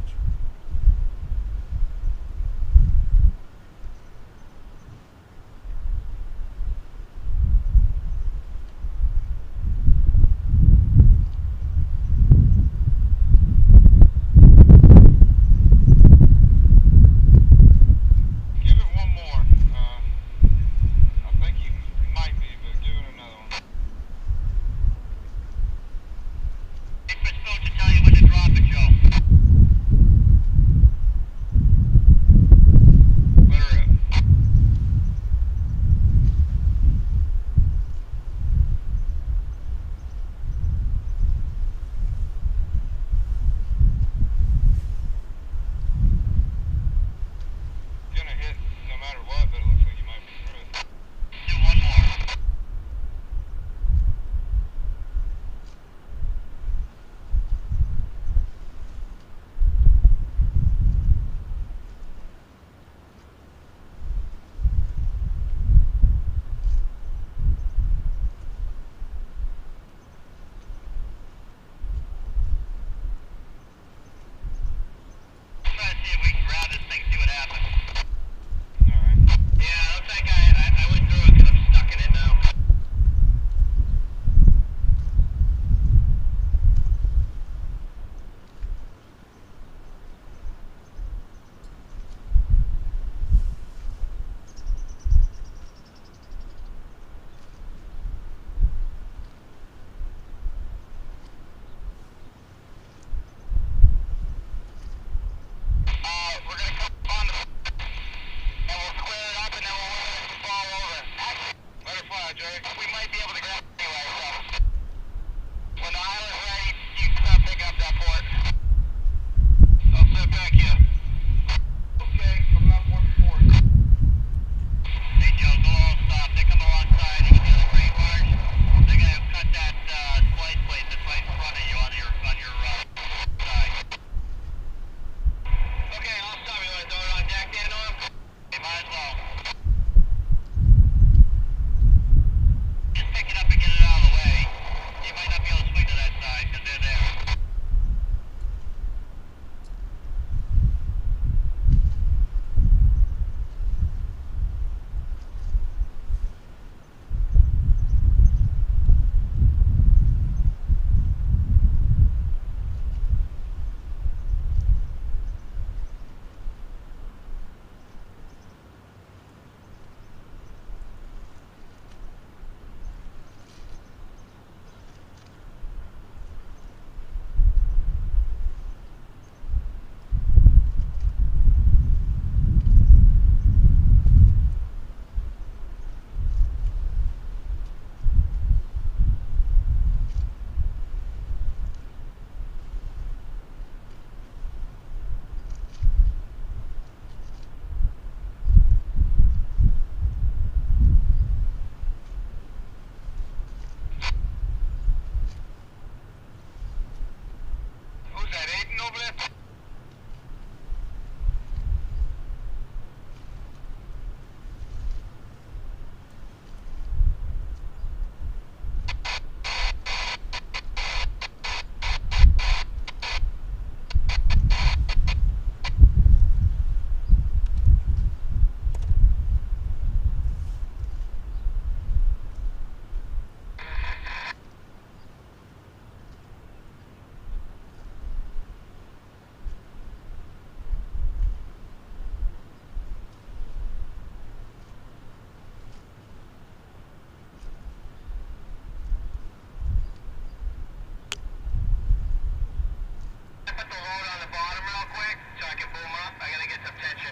Boom up. I gotta get some tension.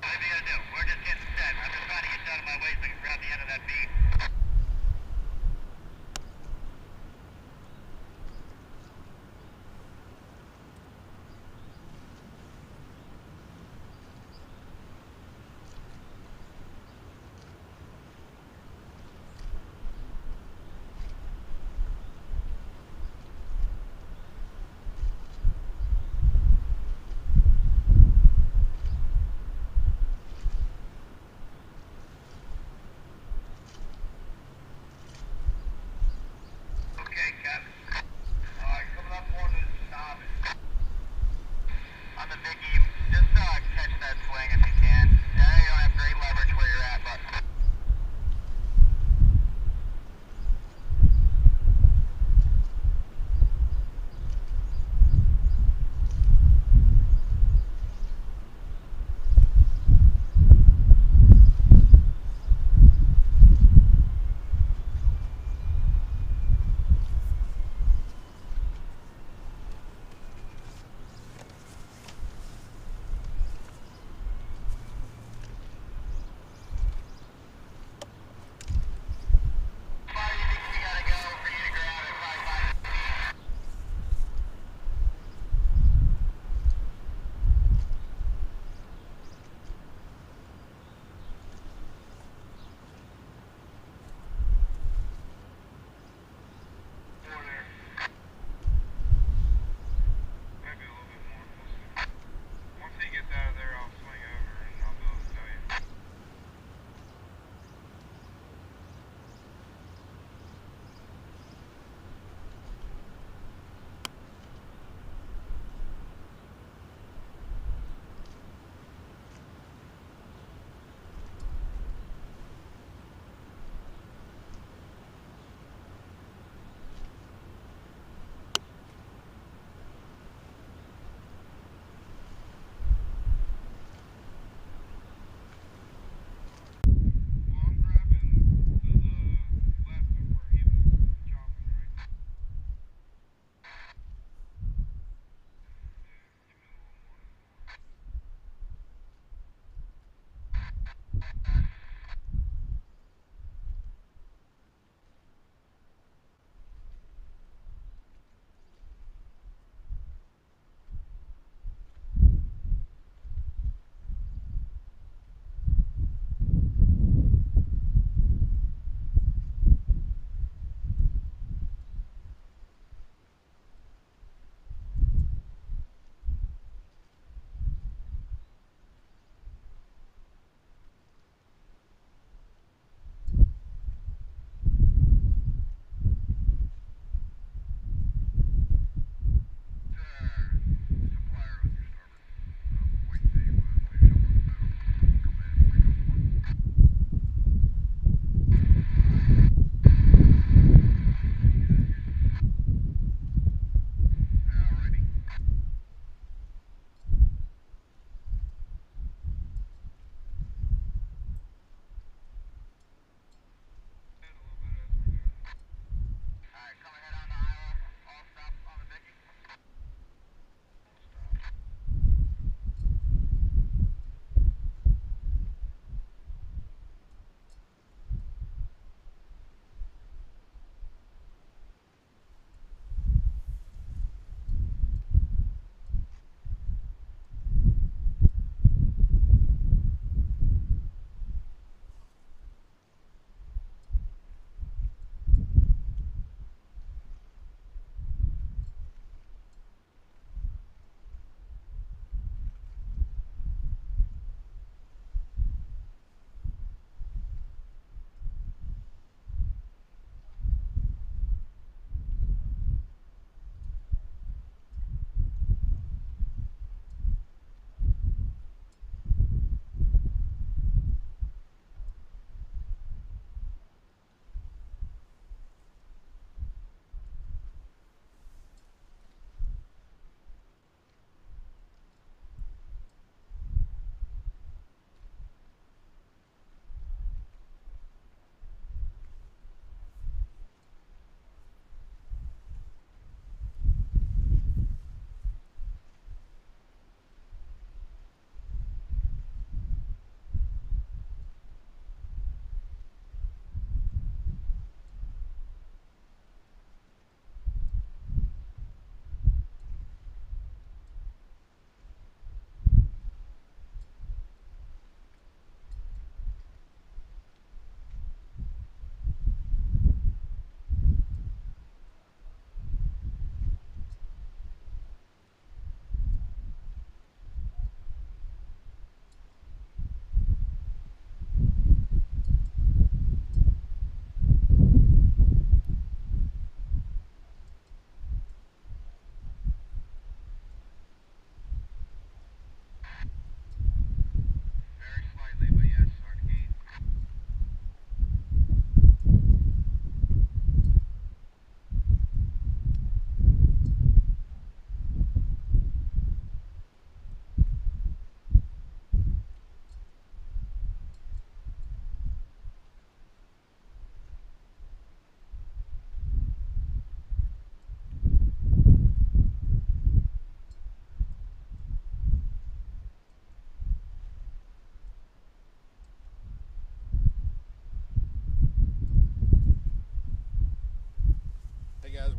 Whatever you gotta do. We're just getting set. I'm just trying to get you out of my way so I can grab the end of that beam.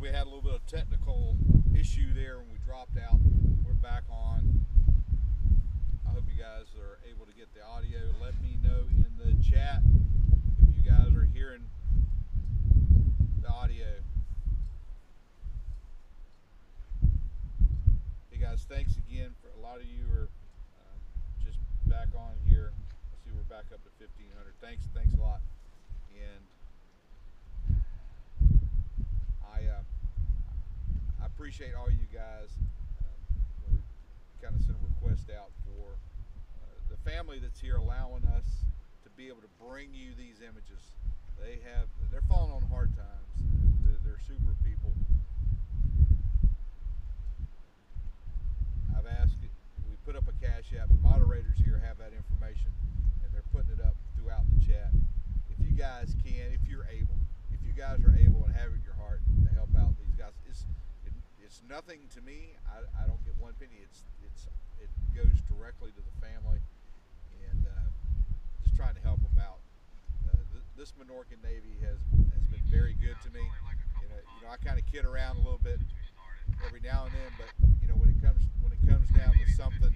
we had a little bit of technical issue there when we dropped out. We're back on. I hope you guys are able to get the audio. Let me know in the chat if you guys are hearing the audio. Hey guys, thanks again. For a lot of you are just back on here. I see we're back up to 1,500. Thanks a lot. And I appreciate all you guys. We kind of sent a request out for the family that's here, allowing us to be able to bring you these images. They're falling on hard times. They're super people. I've asked it. We put up a Cash App. The moderators here have that information, and they're putting it up throughout the chat. If you guys can, if you guys are able and have it in your heart to help out these guys, it's nothing to me. I don't get one penny. It goes directly to the family, and just trying to help them out. This Minorcan Navy has been very good to me. I kind of kid around a little bit every now and then, but when it comes down to something,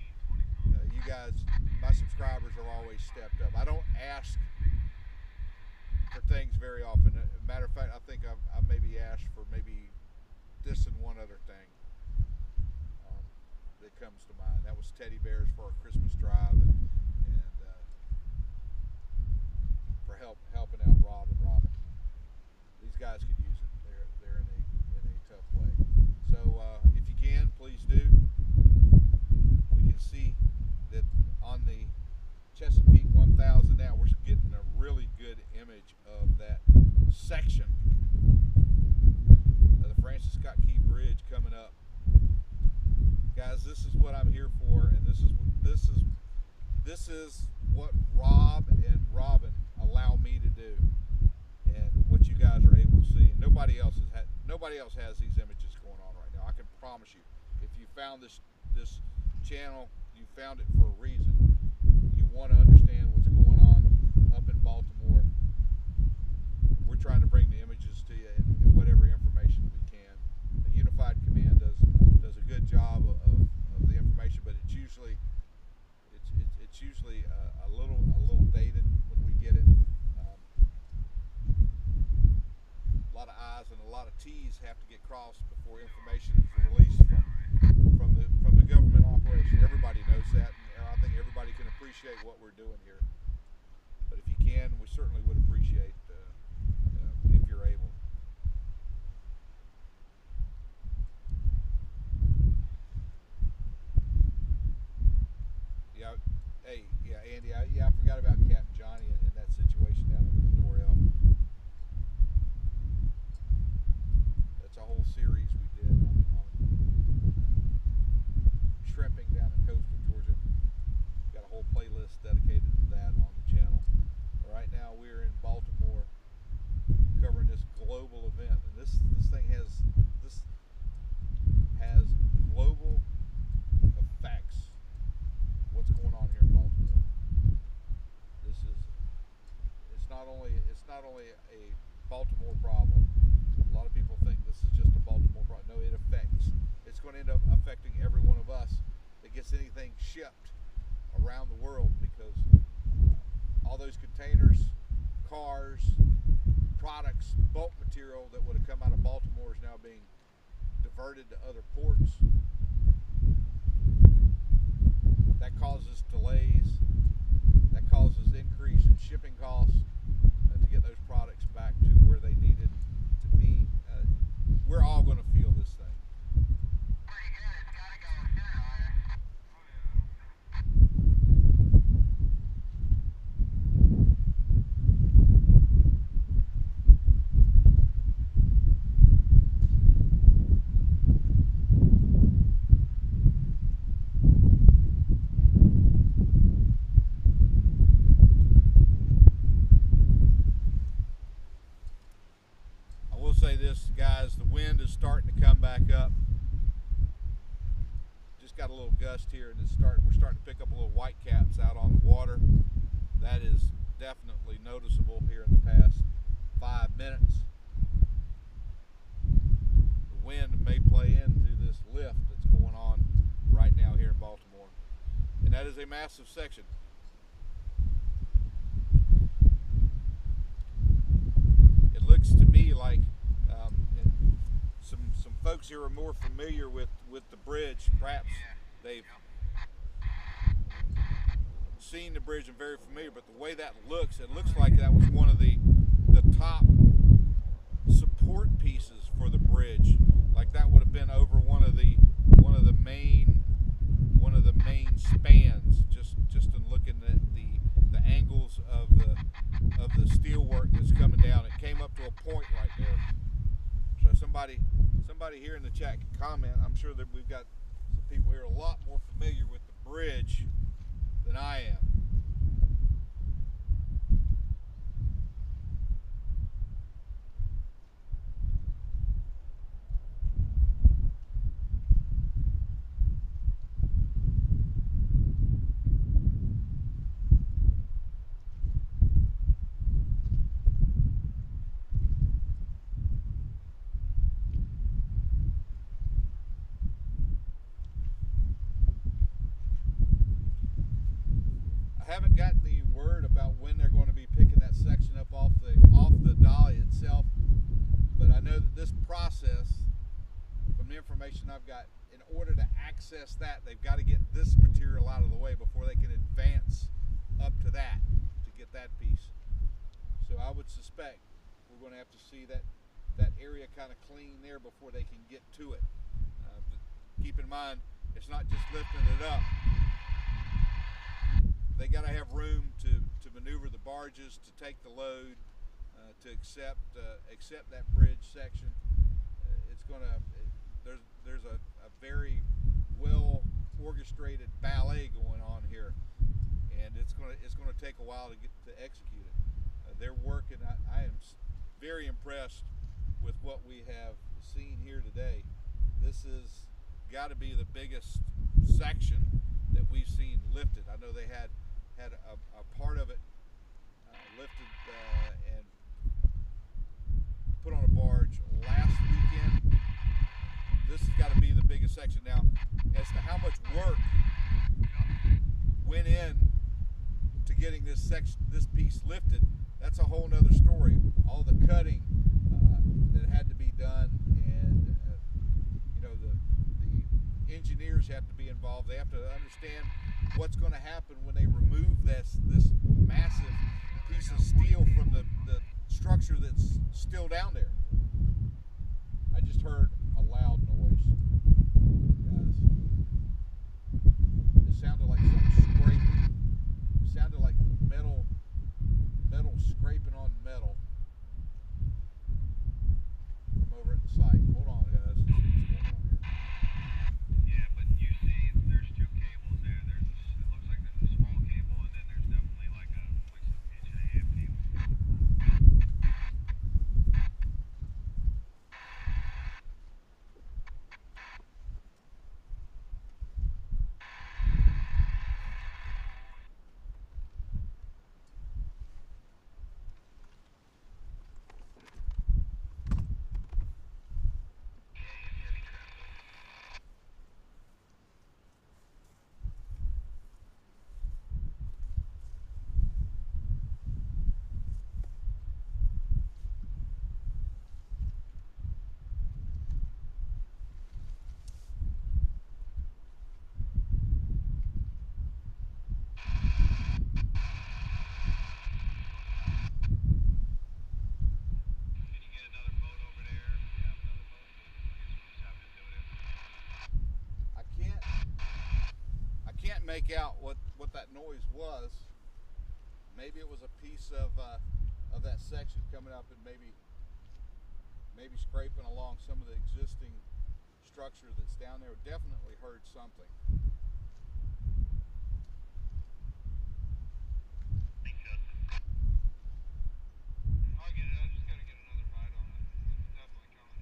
you guys, my subscribers, are always stepped up. I don't ask for things very often. As a matter of fact, I think I've maybe asked for maybe this and one other thing that comes to mind. That was teddy bears for our Christmas drive, and for helping out Rob and Robin. These guys could use it. They're in a tough way. So if you can, please do. We can see that on the Chesapeake 1000 now, we're getting a really good image of that section of the Francis Scott Key Bridge coming up. Guys, this is what I'm here for, and this is what Rob and Robin allow me to do, and what you guys are able to see. And nobody else has these images going on right now. I can promise you. If you found this channel, you found it for a reason. You want to understand what's going on up in Baltimore. We're trying to bring the images to you and whatever information we can. The Unified Command does a good job of the information, but it's usually a little dated when we get it. A lot of I's and a lot of T's have to get crossed before information is released from the government operation. Everybody knows that, and I think everybody can appreciate what we're doing here. But if you can, we certainly would appreciate if you're able. Yeah, hey, yeah, Andy, I forgot about Captain Johnny and that situation down in L'Oreal. That's a whole series we did on shrimping down in coastal Georgia. Got a whole playlist dedicated to that on the channel. Right now we're in Baltimore covering this global event, and this thing has global effects. What's going on here in Baltimore? It's not only a Baltimore problem. A lot of people think this is just a Baltimore problem. No, it's going to end up affecting every one of us that gets anything shipped around the world, because all those containers, cars, products, bulk material that would have come out of Baltimore is now being diverted to other ports. That causes delays. That causes increase in shipping costs to get those products back to where they needed to be. We're all going to feel this thing. Pretty good. It's got to go sooner or later. Guys, the wind is starting to come back up. Just got a little gust here, and we're starting to pick up a little white caps out on the water. That is definitely noticeable here in the past 5 minutes. wind may play into this lift that's going on right now here in Baltimore. And that is a massive section. It looks to me like and some folks here are more familiar with the bridge. Perhaps they've seen the bridge and very familiar, but the way that looks, it looks like that was one of the top support pieces for the bridge. Like that would have been over one of the main spans. Just in looking at the angles of the steel work that's coming down, it came up to a point right there. So somebody here in the chat can comment. I'm sure that we've got some people here a lot more familiar with the bridge than I am. I haven't gotten the word about when they're going to be picking that section up off the dolly itself, but I know that this process, from the information I've got, in order to access that, they've got to get this material out of the way before they can advance up to that to get that piece. So I would suspect we're going to have to see that area kind of clean there before they can get to it. Keep in mind, it's not just lifting it up. They got to have room to maneuver the barges, to take the load, to accept that bridge section. It's gonna there's a very well orchestrated ballet going on here, and it's gonna take a while to execute it. They're working. I am very impressed with what we have seen here today. This has got to be the biggest section that we've seen lifted. I know they had a part of it lifted and put on a barge last weekend. This has got to be the biggest section. Now, as to how much work went in to getting this piece lifted, that's a whole nother story. All the cutting that had to be done, and the engineers have to be involved. They have to understand what's going to happen when they remove this massive piece of steel from the structure that's still down there. I just heard a loud noise, guys. It sounded like something scraping. It sounded like metal scraping on metal from over at the site. Hold on, guys. Let's see what's going on here. Yeah, but you see, there's two cables there. It looks like there's a small cable, and then there's definitely like an inch and a half cable. Make out what that noise was. Maybe it was a piece of that section coming up and maybe scraping along some of the existing structure that's down there. Definitely heard something. I'll get it. I just gotta get another bite on it. It's definitely coming.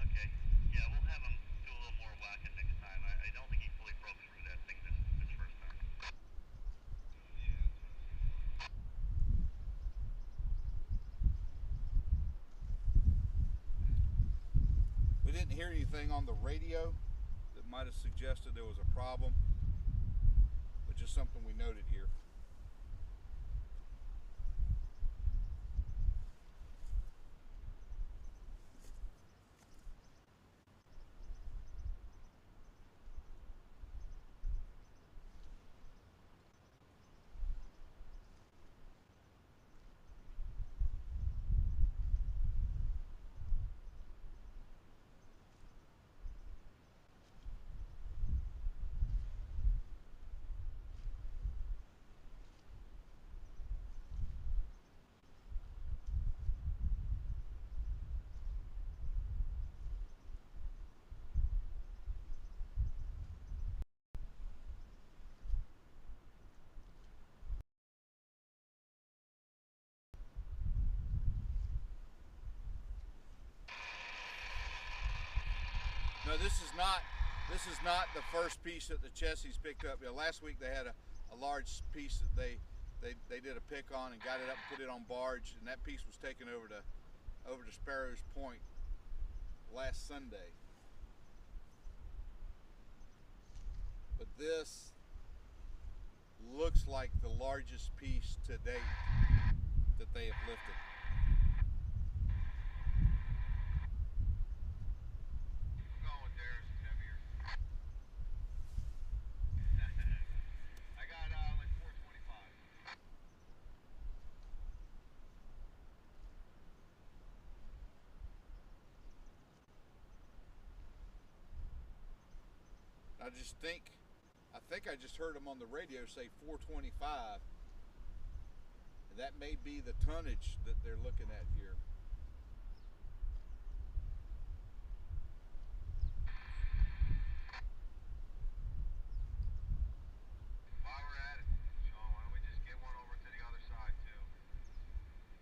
Okay. Yeah, we'll have him do a little more whacking next time. I don't think he fully broke through that thing this first time. Yeah, that's what it seems like. didn't hear anything on the radio that might have suggested there was a problem, but just something we noted here. No, this is not the first piece that the Chesapeake's picked up. You know, last week they had a large piece that they did a pick on and got it up and put it on Barge, and that piece was taken over to Sparrows Point last Sunday. But this looks like the largest piece to date that they have lifted. I got like 425. I think I just heard them on the radio say 425. And that may be the tonnage that they're looking at here. While we're at it, Sean, why don't we just get one over to the other side too?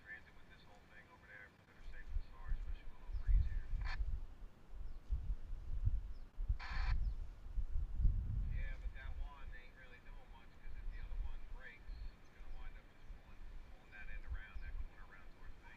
Transit with this whole thing over there, better safe than sorry, especially with a little breeze here. Yeah, but that one ain't really doing much because if the other one breaks, it's gonna wind up just pulling that end around, that corner around towards me.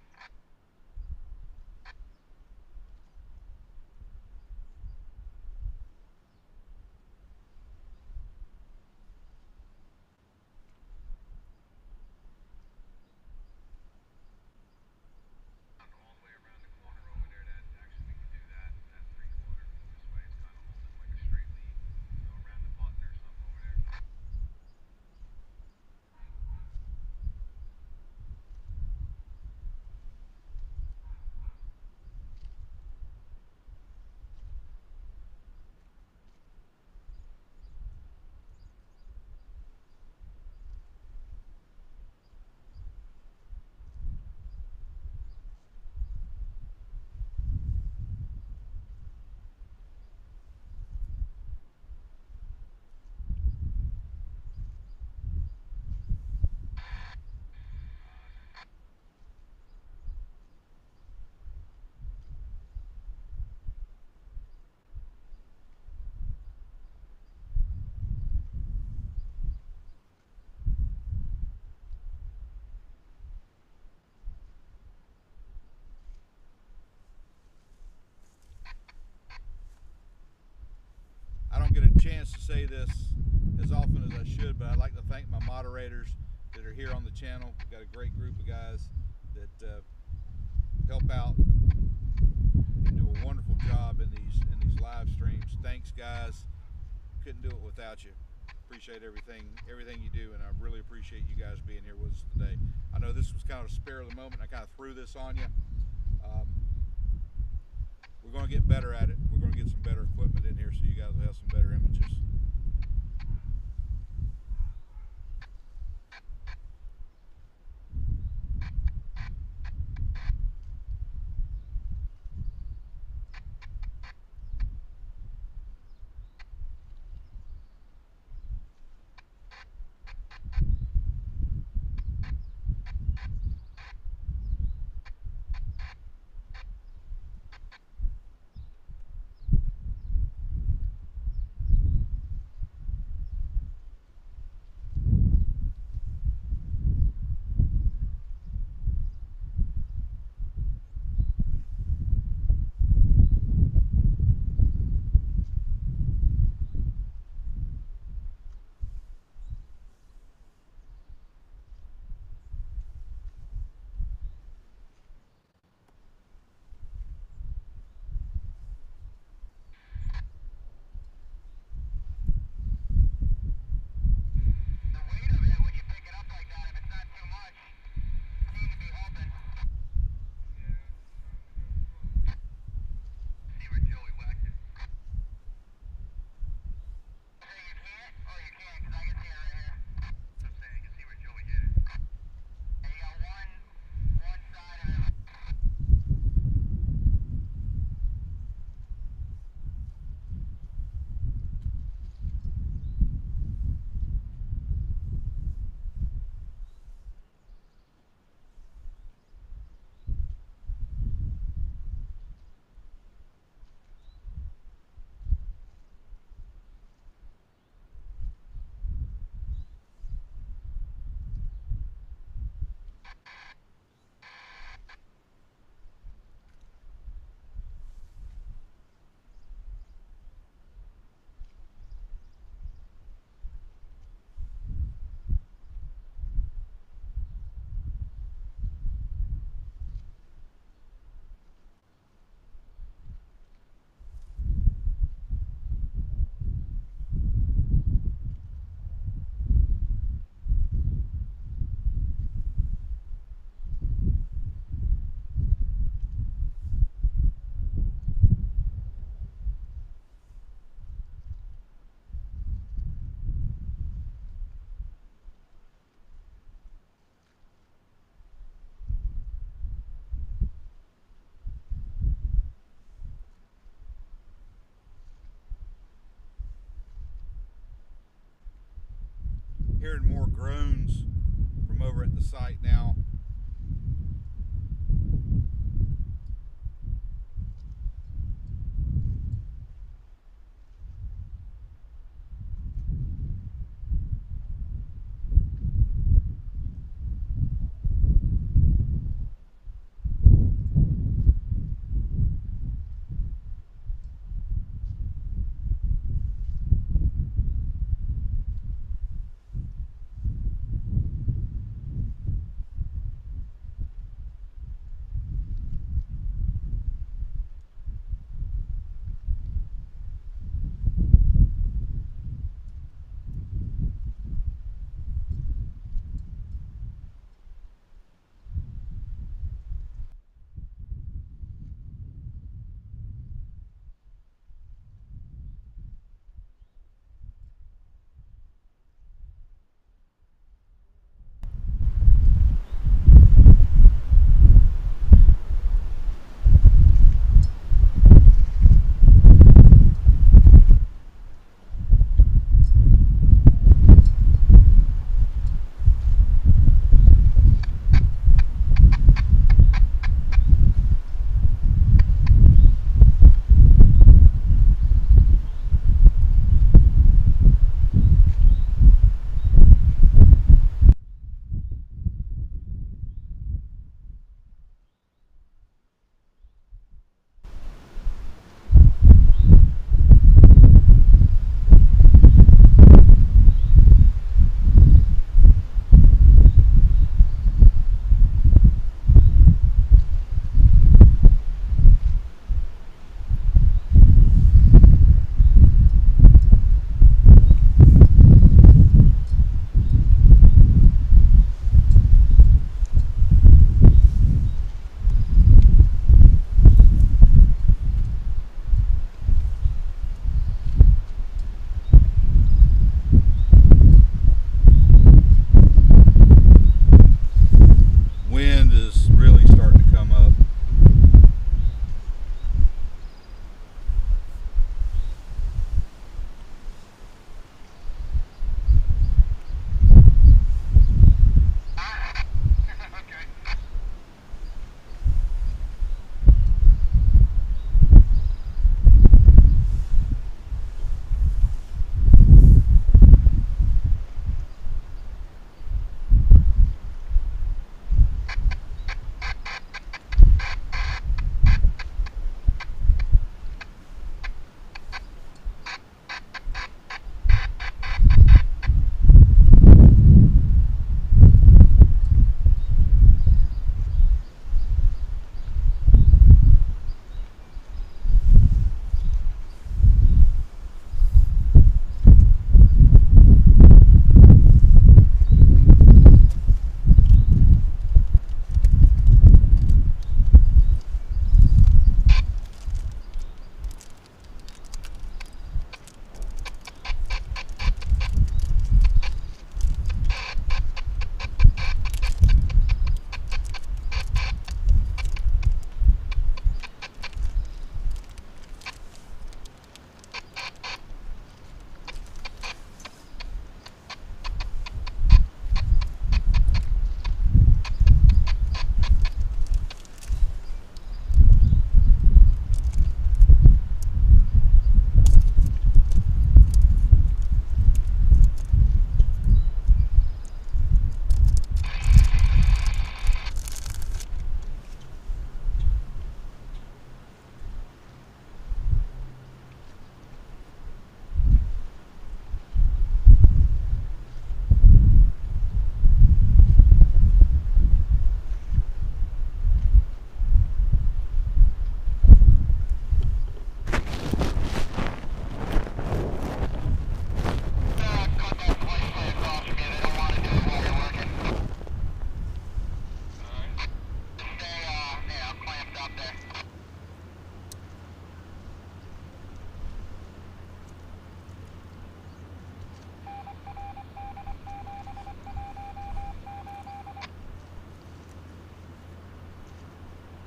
All the way around the corner over there, that actually we can do that 3/4. This way it's kind of holding like a straight lead, around the button or something over there. I don't get a chance to say this as often as I should, but I'd like to thank my moderators that are here on the channel. We've got a great group of guys that help out and do a wonderful job in these live streams. Thanks, guys. Couldn't do it without you. Appreciate everything you do, and I really appreciate you guys being here with us today. I know this was kind of a spare of the moment. I kind of threw this on you. We're going to get better at it. We're going to get some better equipment in here so you guys will have some better images. hearing more groans from over at the site now. Wind is really starting to come up.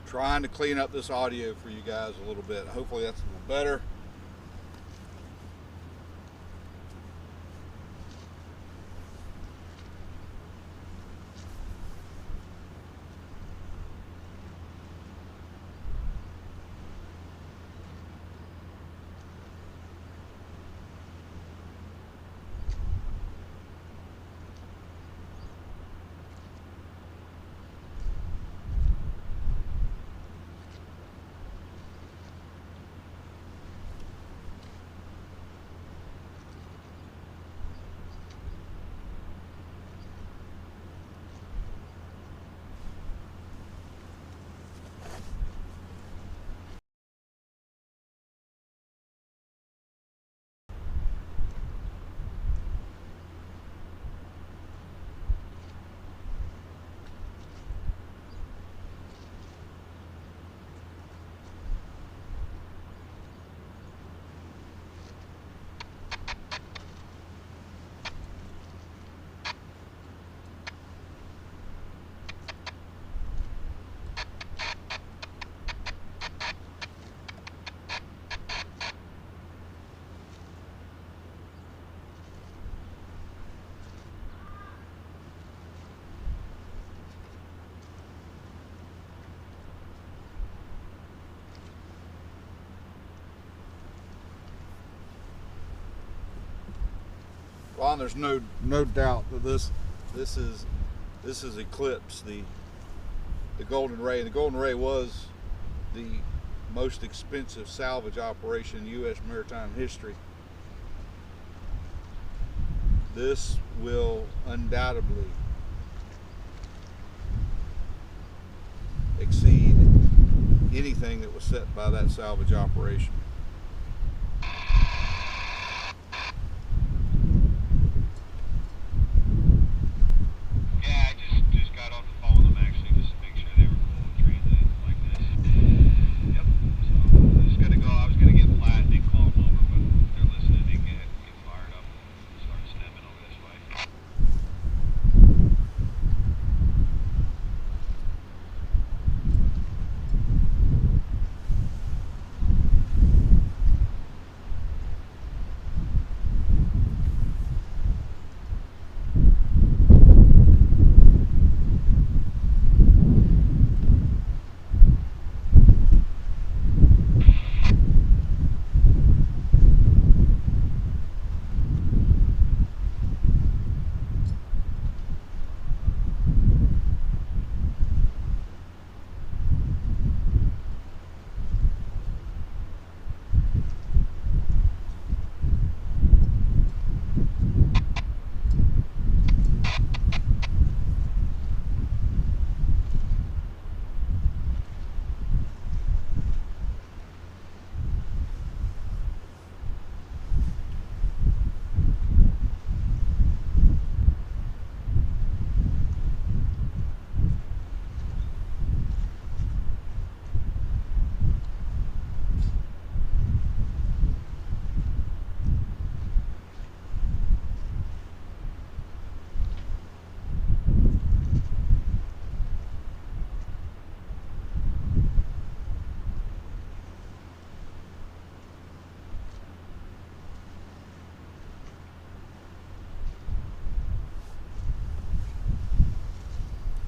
Trying to clean up this audio for you guys a little bit. Hopefully that's a little better. Well, there's no doubt that this is Eclipse, the Golden Ray, and the Golden Ray was the most expensive salvage operation in U.S. maritime history. This will undoubtedly exceed anything that was set by that salvage operation. Yeah, I just got off the phone with them actually just to make sure they were cool with transit like this. Yep. So I just gotta go. I was gonna get flat and then call them over, but they're listening. They get fired up and start stemming over this way.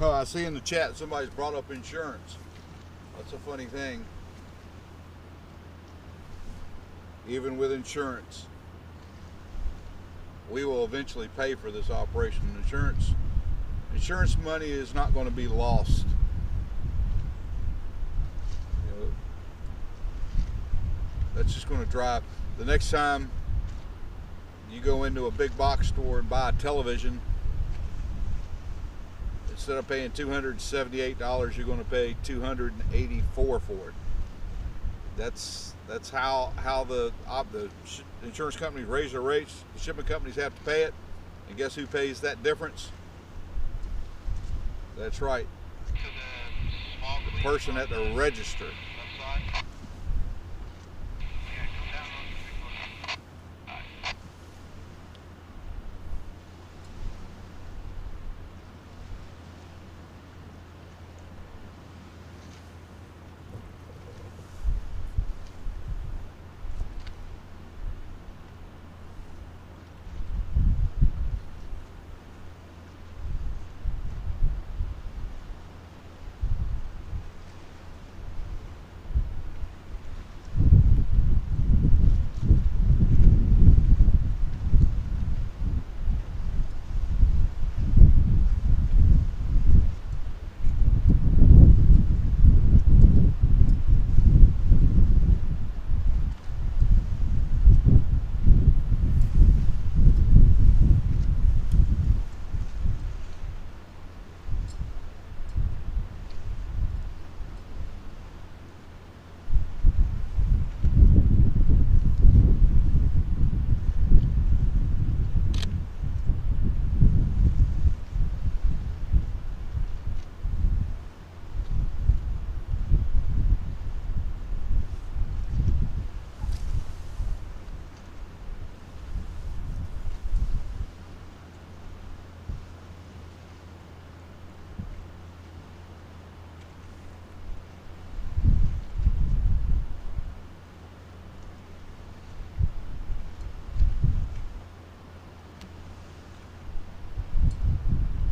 Oh, I see in the chat somebody's brought up insurance. That's a funny thing. Even with insurance, we will eventually pay for this operation. Insurance money is not going to be lost. You know, that's just going to drive. The next time you go into a big box store and buy a television, instead of paying $278, you're going to pay $284 for it. That's how the insurance companies raise their rates. The shipping companies have to pay it, and guess who pays that difference? That's right, the person at the register.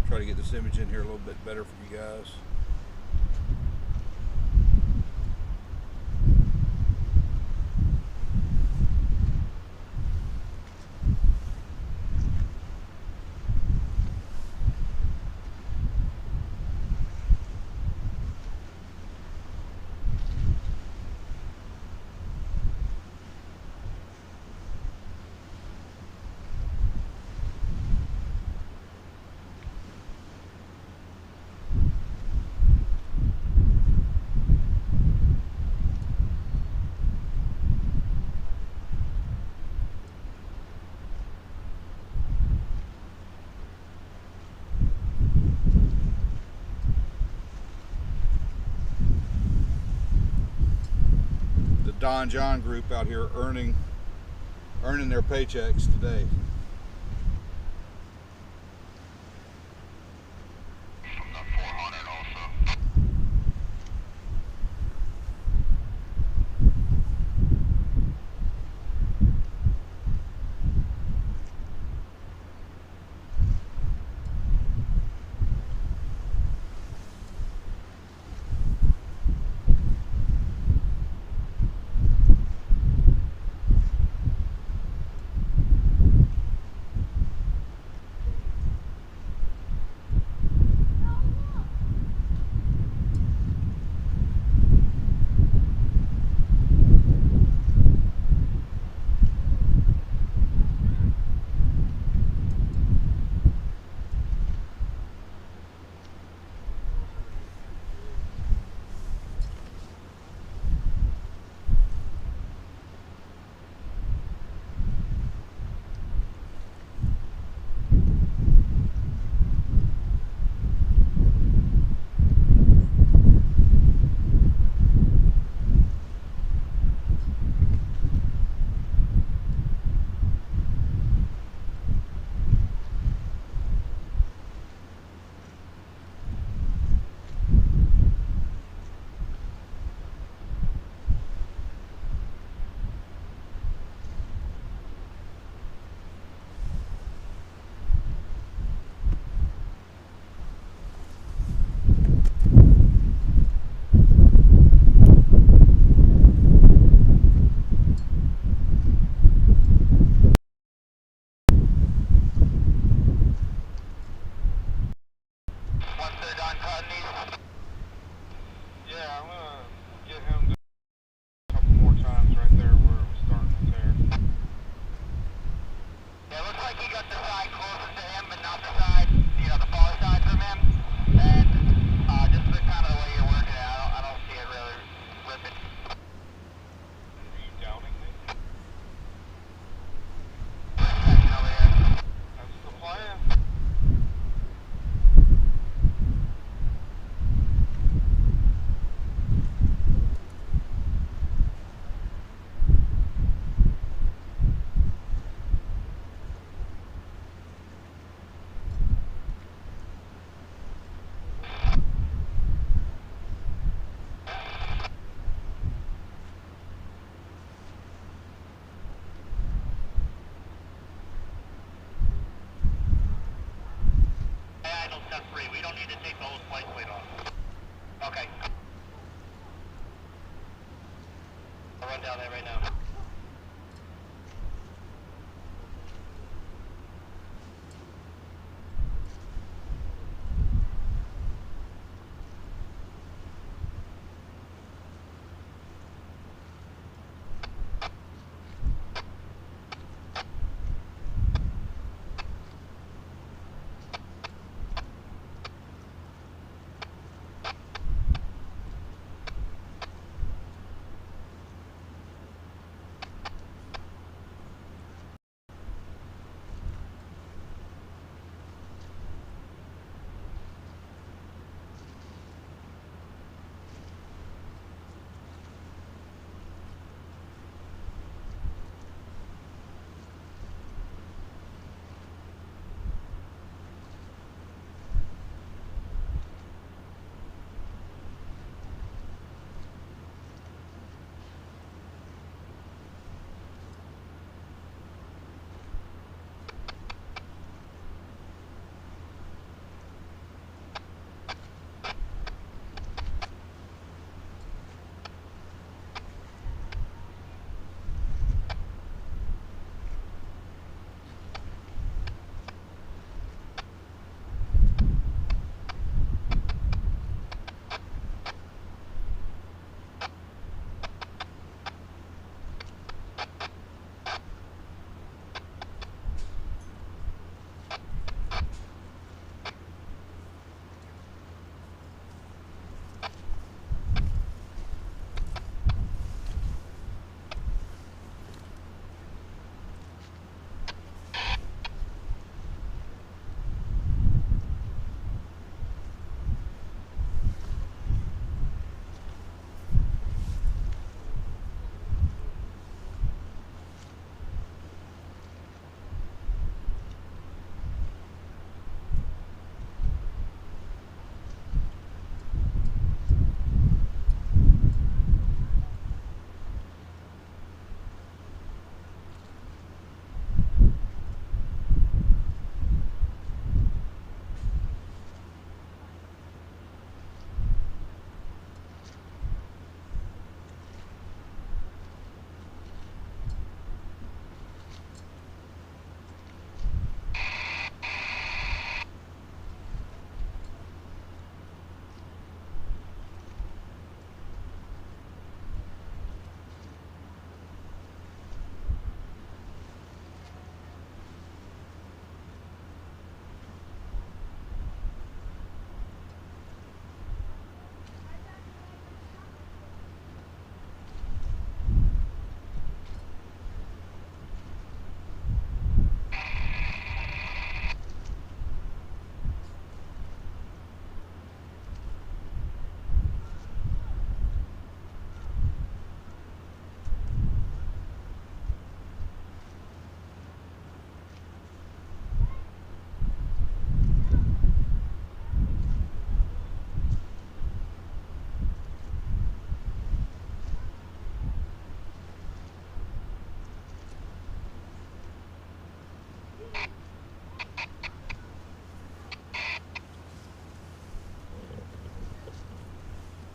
Try to get this image in here a little bit better for you guys. Don John group out here earning their paychecks today. From the 400 also. Once they're done cutting these, Yeah, I'm gonna get him to a couple more times right there where it was starting to tear. yeah, it looks like he got the side closest to him, but not the side, the far side from him. And just the kind of the way you're working it, I don't see it really ripping. Are you doubting me? Section over here. That's the plan. Idle step free. We don't need to take the whole splice plate off. Okay. I'll run down there right now.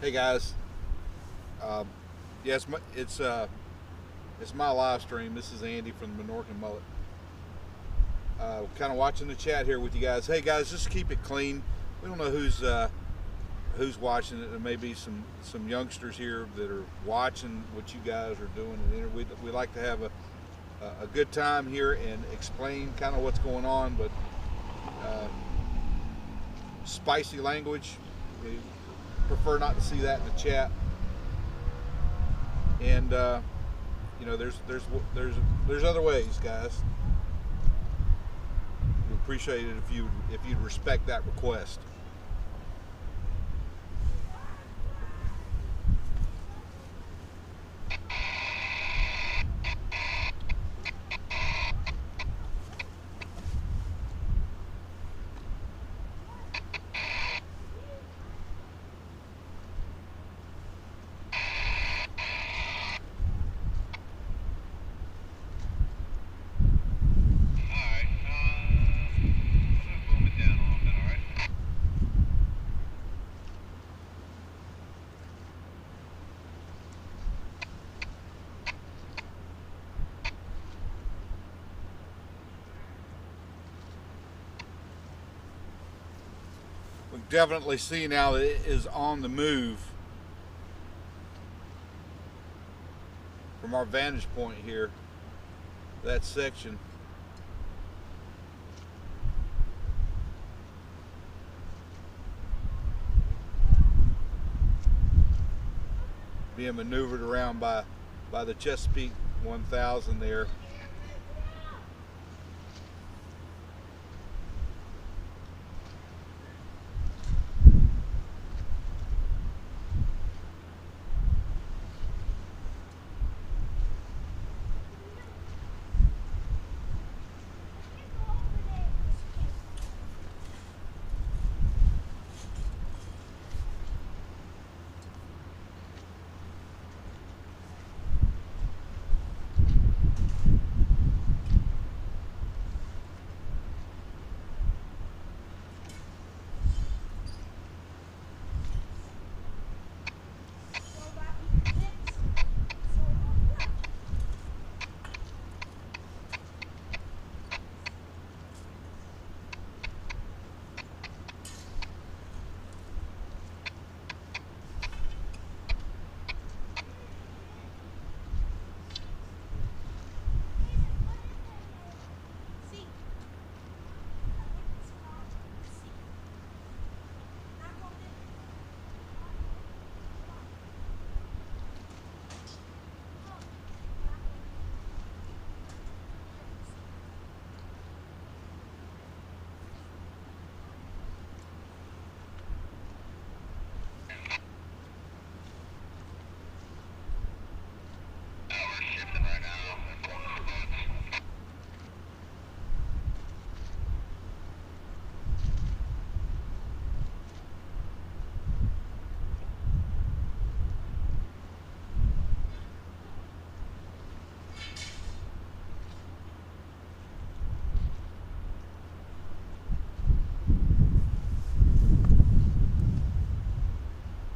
Hey guys, yes, it's my live stream. This is Andy from the Menorcan Mullet. Kind of watching the chat here with you guys. Hey guys, just keep it clean. We don't know who's watching it. There may be some youngsters here that are watching what you guys are doing, and we like to have a good time here and explain kind of what's going on. But spicy language, we prefer not to see that in the chat. And you know, there's other ways, guys. We appreciate it if you'd respect that request. We definitely see now that it is on the move from our vantage point here, that section. Being maneuvered around by the Chesapeake 1000 there.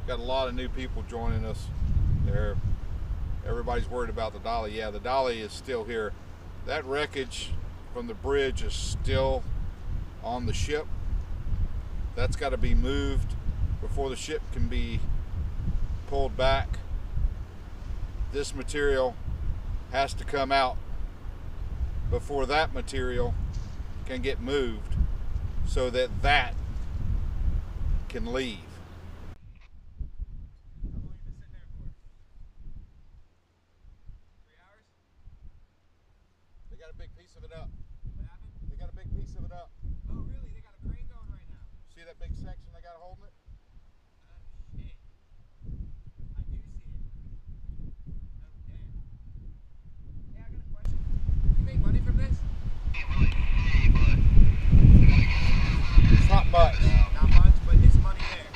Got a lot of new people joining us there. Everybody's worried about the dolly. Yeah, the dolly is still here. That wreckage from the bridge is still on the ship. That's got to be moved before the ship can be pulled back. This material has to come out before that material can get moved so that that can leave. They got a big piece of it up. What happened? They got a big piece of it up. Oh, really? They got a crane going right now. See that big section they got holding it? Oh, shit. I do see it. Oh, damn. Hey, I got a question. You make money from this? It's not much. Not much, but it's money there.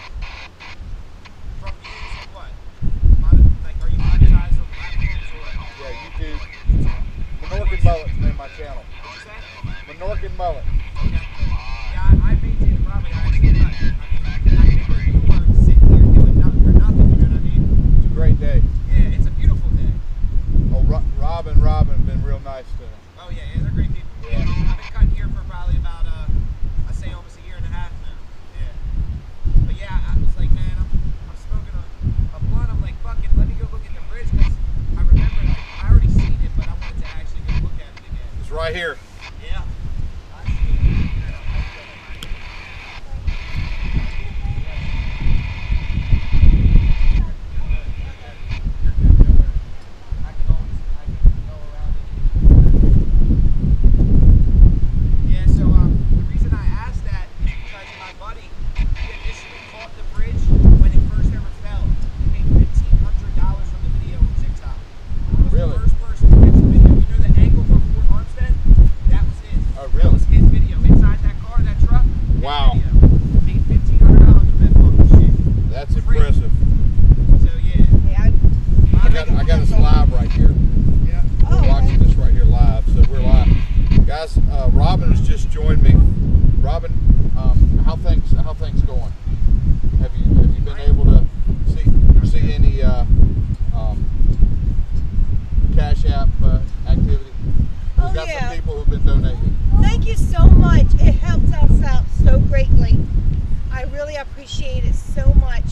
appreciate it so much.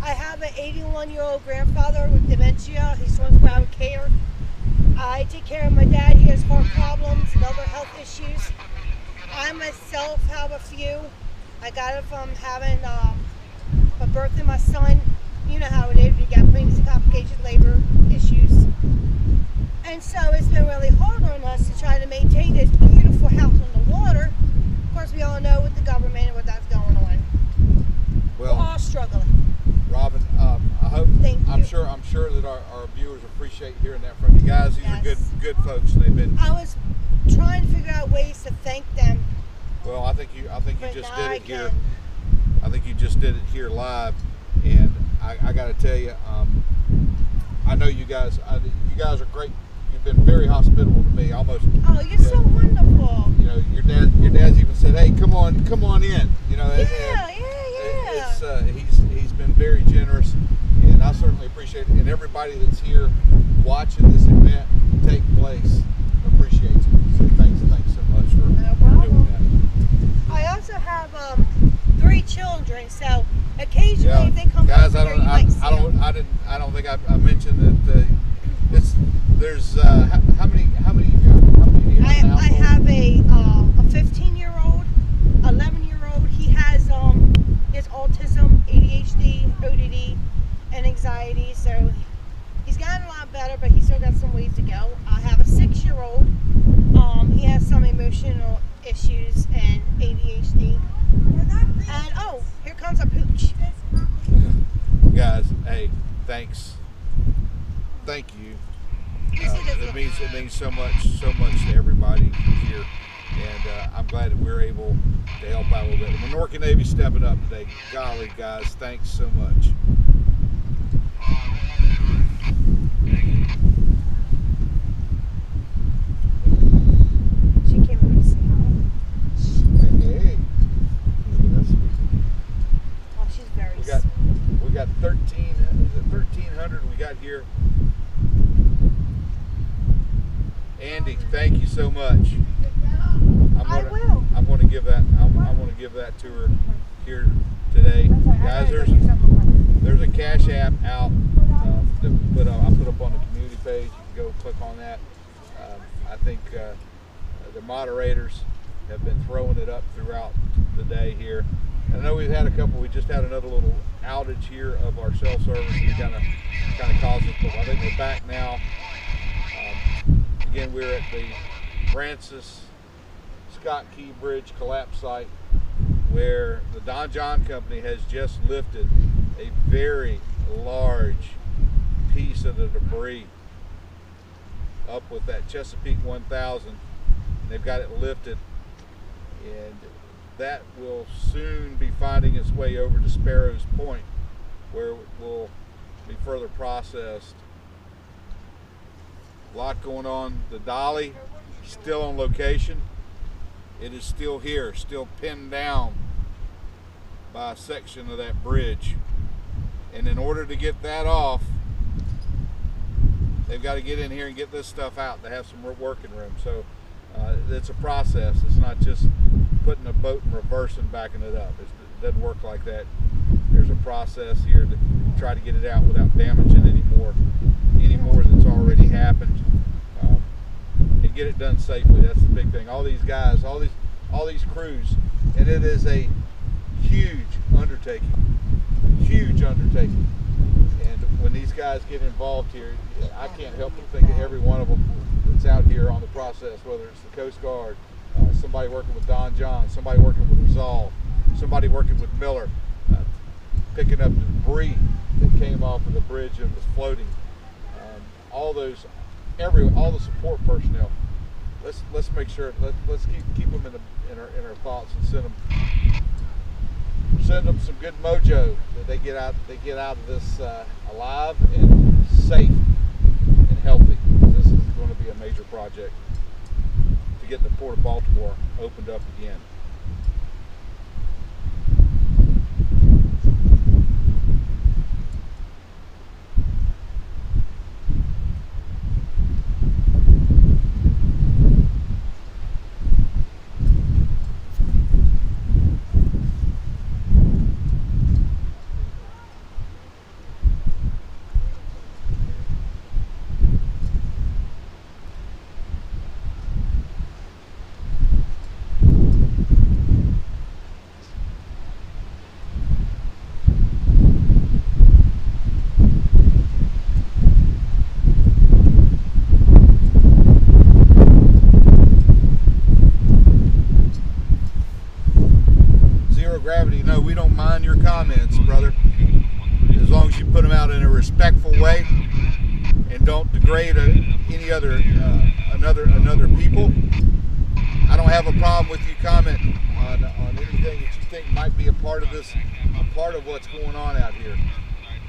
I have an 81-year-old grandfather with dementia. He's 24-hour care. I take care of my dad. He has heart problems and other health issues. I myself have a few. I got it from having a birth of my son. You know how it is. You got pregnancy complications, labor issues. And so it's been really hard on us to try to maintain this beautiful house on the water. Of course, we all know with the government and what that's going on. We're all struggling. Robin, I hope. Thank you. I'm sure that our viewers appreciate hearing that from you guys. These are good folks. They've been. I was trying to figure out ways to thank them. Well, I think you just did it here. Can. I think you just did it here live, and I got to tell you, I know you guys. You guys are great. You've been very hospitable to me. Almost. Oh, you're so wonderful. You know, your dad's even said, "Hey, come on in." You know. Yeah. He's been very generous, and I certainly appreciate it. And everybody that's here watching this event take place appreciates it. So thanks so much for doing that. I also have 3 children, so occasionally if they come guys, over here, you might see them. I don't think I mentioned that there's how many I have a 15-year-old, 11-year-old. He has autism, ADHD, ODD, and anxiety. So he's gotten a lot better, but he's still got some ways to go. I have a 6-year-old. He has some emotional issues and ADHD. And oh, here comes a pooch. Guys, hey, thanks. Thank you. It means so much to everybody here, and I'm glad that we're able to help out a little bit. The Minorca Navy stepping up today. Golly, guys, thanks so much. She came over to say hi. Hey. Oh, she's very We got 1,300 we got here. Andy, thank you so much. I'm going to give that to her here today, guys. There's a Cash App out that I put up on the community page. You can go click on that. I think the moderators have been throwing it up throughout the day here. I know we've had a couple. We just had another little outage here of our cell service that kind of caused it, but I think we're back now. Again, we're at the Francis Scott Key Bridge collapse site, where the Don John Company has just lifted a very large piece of the debris up with that Chesapeake 1000. They've got it lifted, and that will soon be finding its way over to Sparrows Point, where it will be further processed. A lot going on. The dolly still on location. It is still here, still pinned down by a section of that bridge. And in order to get that off, they've got to get in here and get this stuff out to have some working room. So it's a process. It's not just putting a boat in reverse and backing it up. It doesn't work like that. There's a process here to try to get it out without damaging any more that's already happened, and get it done safely. That's the big thing. All these guys, all these crews, and it is a huge undertaking. And when these guys get involved here, I can't help but think of every one of them that's out here on the process, whether it's the Coast Guard, somebody working with Don John, somebody working with Resolve, somebody working with Miller, picking up the debris that came off of the bridge and was floating. All the support personnel. Let's make sure. Let's keep them in our thoughts and send them some good mojo that they get out of this alive and safe and healthy. This is going to be a major project to get the Port of Baltimore opened up again. your comments, brother. As long as you put them out in a respectful way and don't degrade any other another people. I don't have a problem with you commenting on anything that you think might be a part of this, a part of what's going on out here.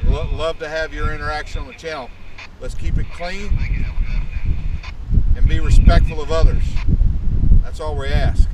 Love to have your interaction on the channel. Let's keep it clean and be respectful of others. That's all we ask.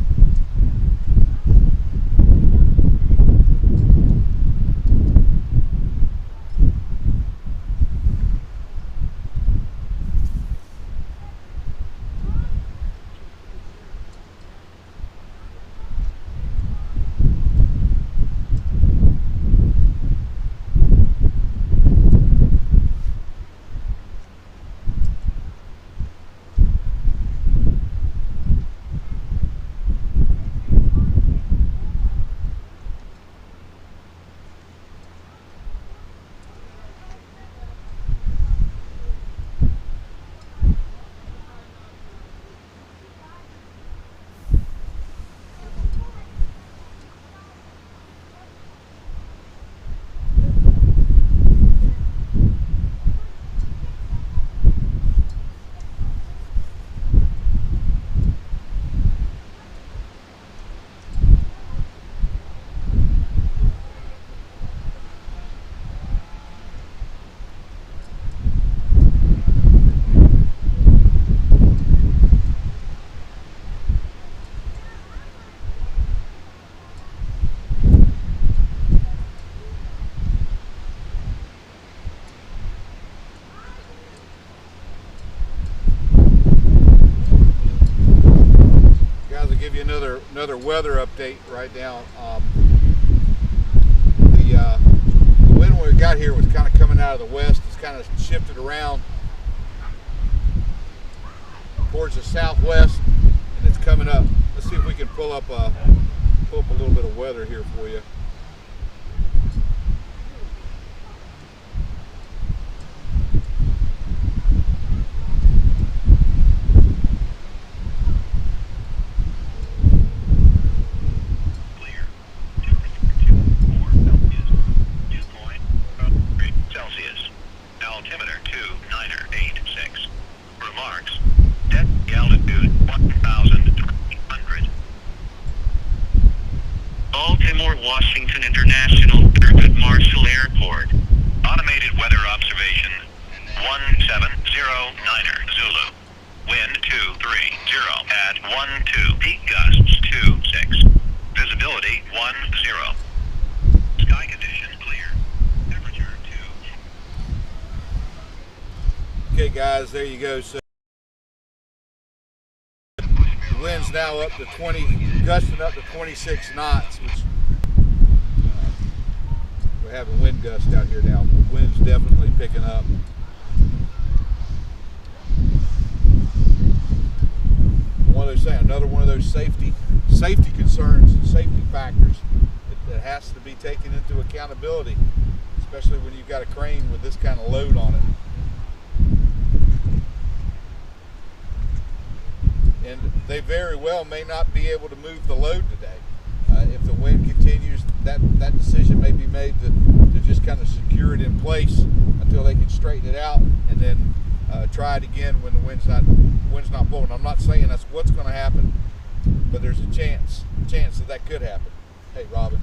Give you another weather update right now. The wind when we got here was kind of coming out of the west. It's kind of shifted around towards the southwest, and it's coming up. Let's see if we can pull up a little bit of weather here for you. Baltimore, Washington International Airport, Marshall Airport. Automated weather observation 1709er Zulu. Wind 230 at 12. Peak gusts 26. Visibility 10. Sky condition clear. Temperature 2. Okay, guys, there you go. So the wind's now up to 20, gusting up to 26 knots, which we're having wind gusts out here now. The wind's definitely picking up. One of those things, another one of those safety concerns and safety factors that has to be taken into accountability, especially when you've got a crane with this kind of load on it. And they very well may not be able to move the load today. If the wind continues, that decision may be made to just kind of secure it in place until they can straighten it out, and then try it again when the wind's not blowing. I'm not saying that's what's going to happen, but there's a chance that could happen. Hey, Robin.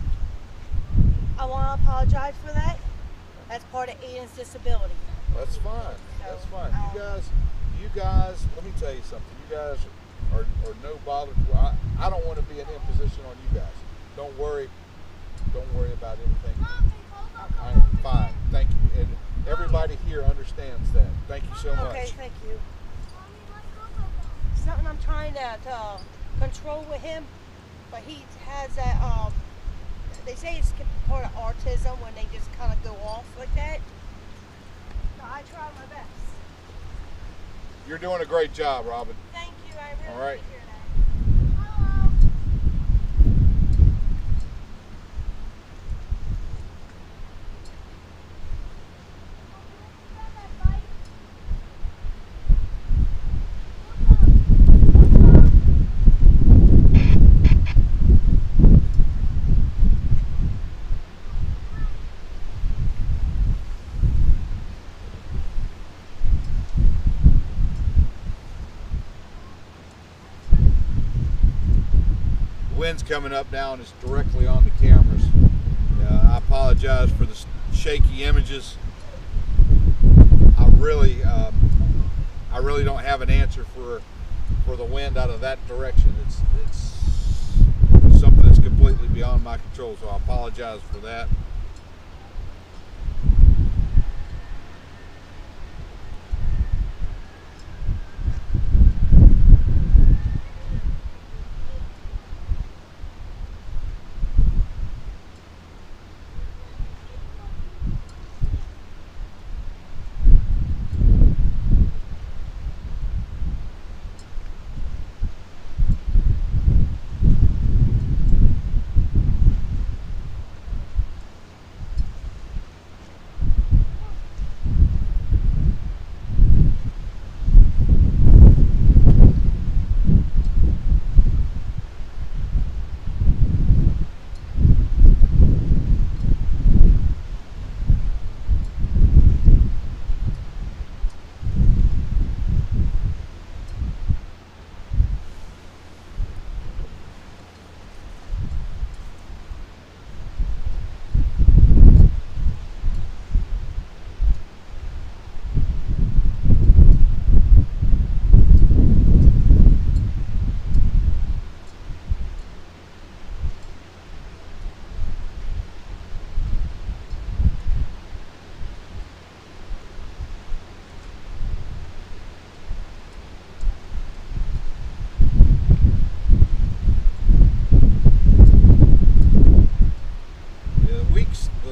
I want to apologize for that. That's part of Aiden's disability. That's fine. That's fine. You guys, let me tell you something. You guys are no bother. I don't want to be an imposition on you guys. Don't worry about anything. I am fine. Thank you. And everybody here understands that. Thank you so much. Okay, thank you. Something I'm trying to control with him, but he has that, they say it's part of autism when they just kind of go off like that. So I try my best. You're doing a great job, Robin. Thank you. I really All right. appreciate that. wind's coming up now and it's directly on the cameras. I apologize for the shaky images. I really don't have an answer for the wind out of that direction. It's something that's completely beyond my control, so I apologize for that.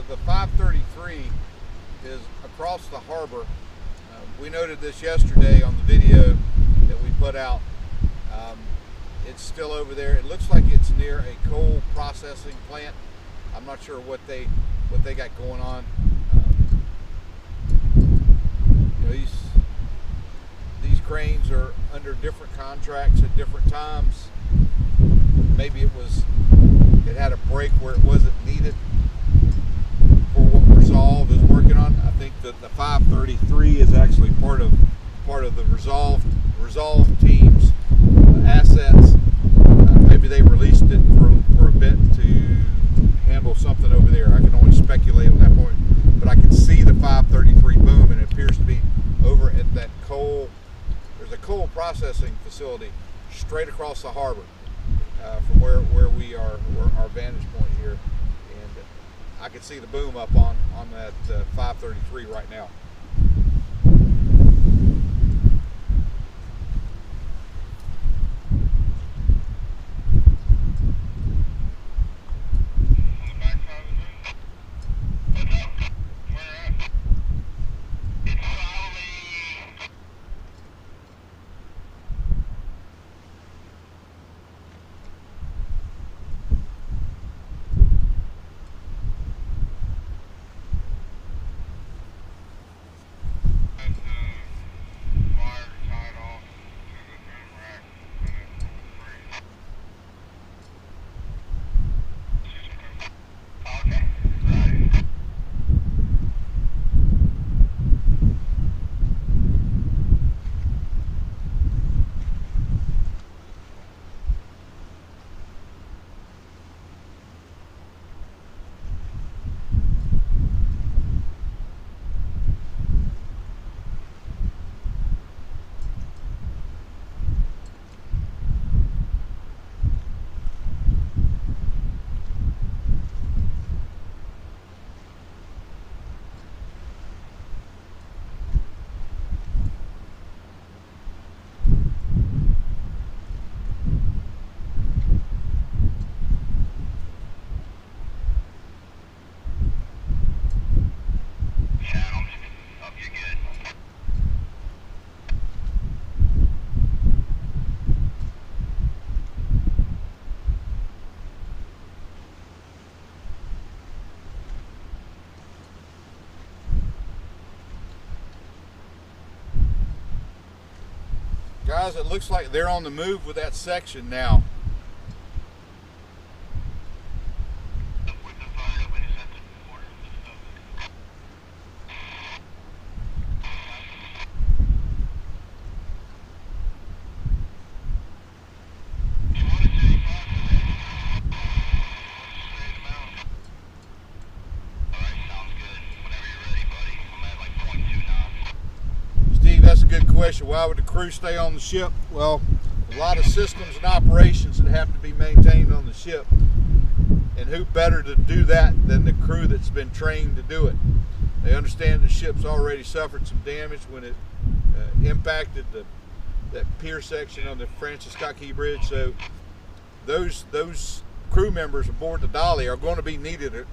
The 533 is across the harbor. We noted this yesterday on the video that we put out. It's still over there. It looks like it's near a coal processing plant. I'm not sure what they got going on. These cranes are under different contracts at different times. Maybe it had a break where it wasn't needed for what Resolve is working on. I think that the 533 is actually part of the Resolve team's assets. Maybe they released it for a bit to handle something over there. I can only speculate on that point, but I can see the 533 boom, and it appears to be over at that coal. There's a coal processing facility straight across the harbor from where we are, our vantage point here, and I can see the boom up on that 533 right now. Guys, it looks like they're on the move with that section now. question, why would the crew stay on the ship? Well, a lot of systems and operations that have to be maintained on the ship. And who better to do that than the crew that's been trained to do it? They understand the ship's already suffered some damage when it impacted that pier section on the Francis Scott Key Bridge. So those crew members aboard the Dolly are going to be needed.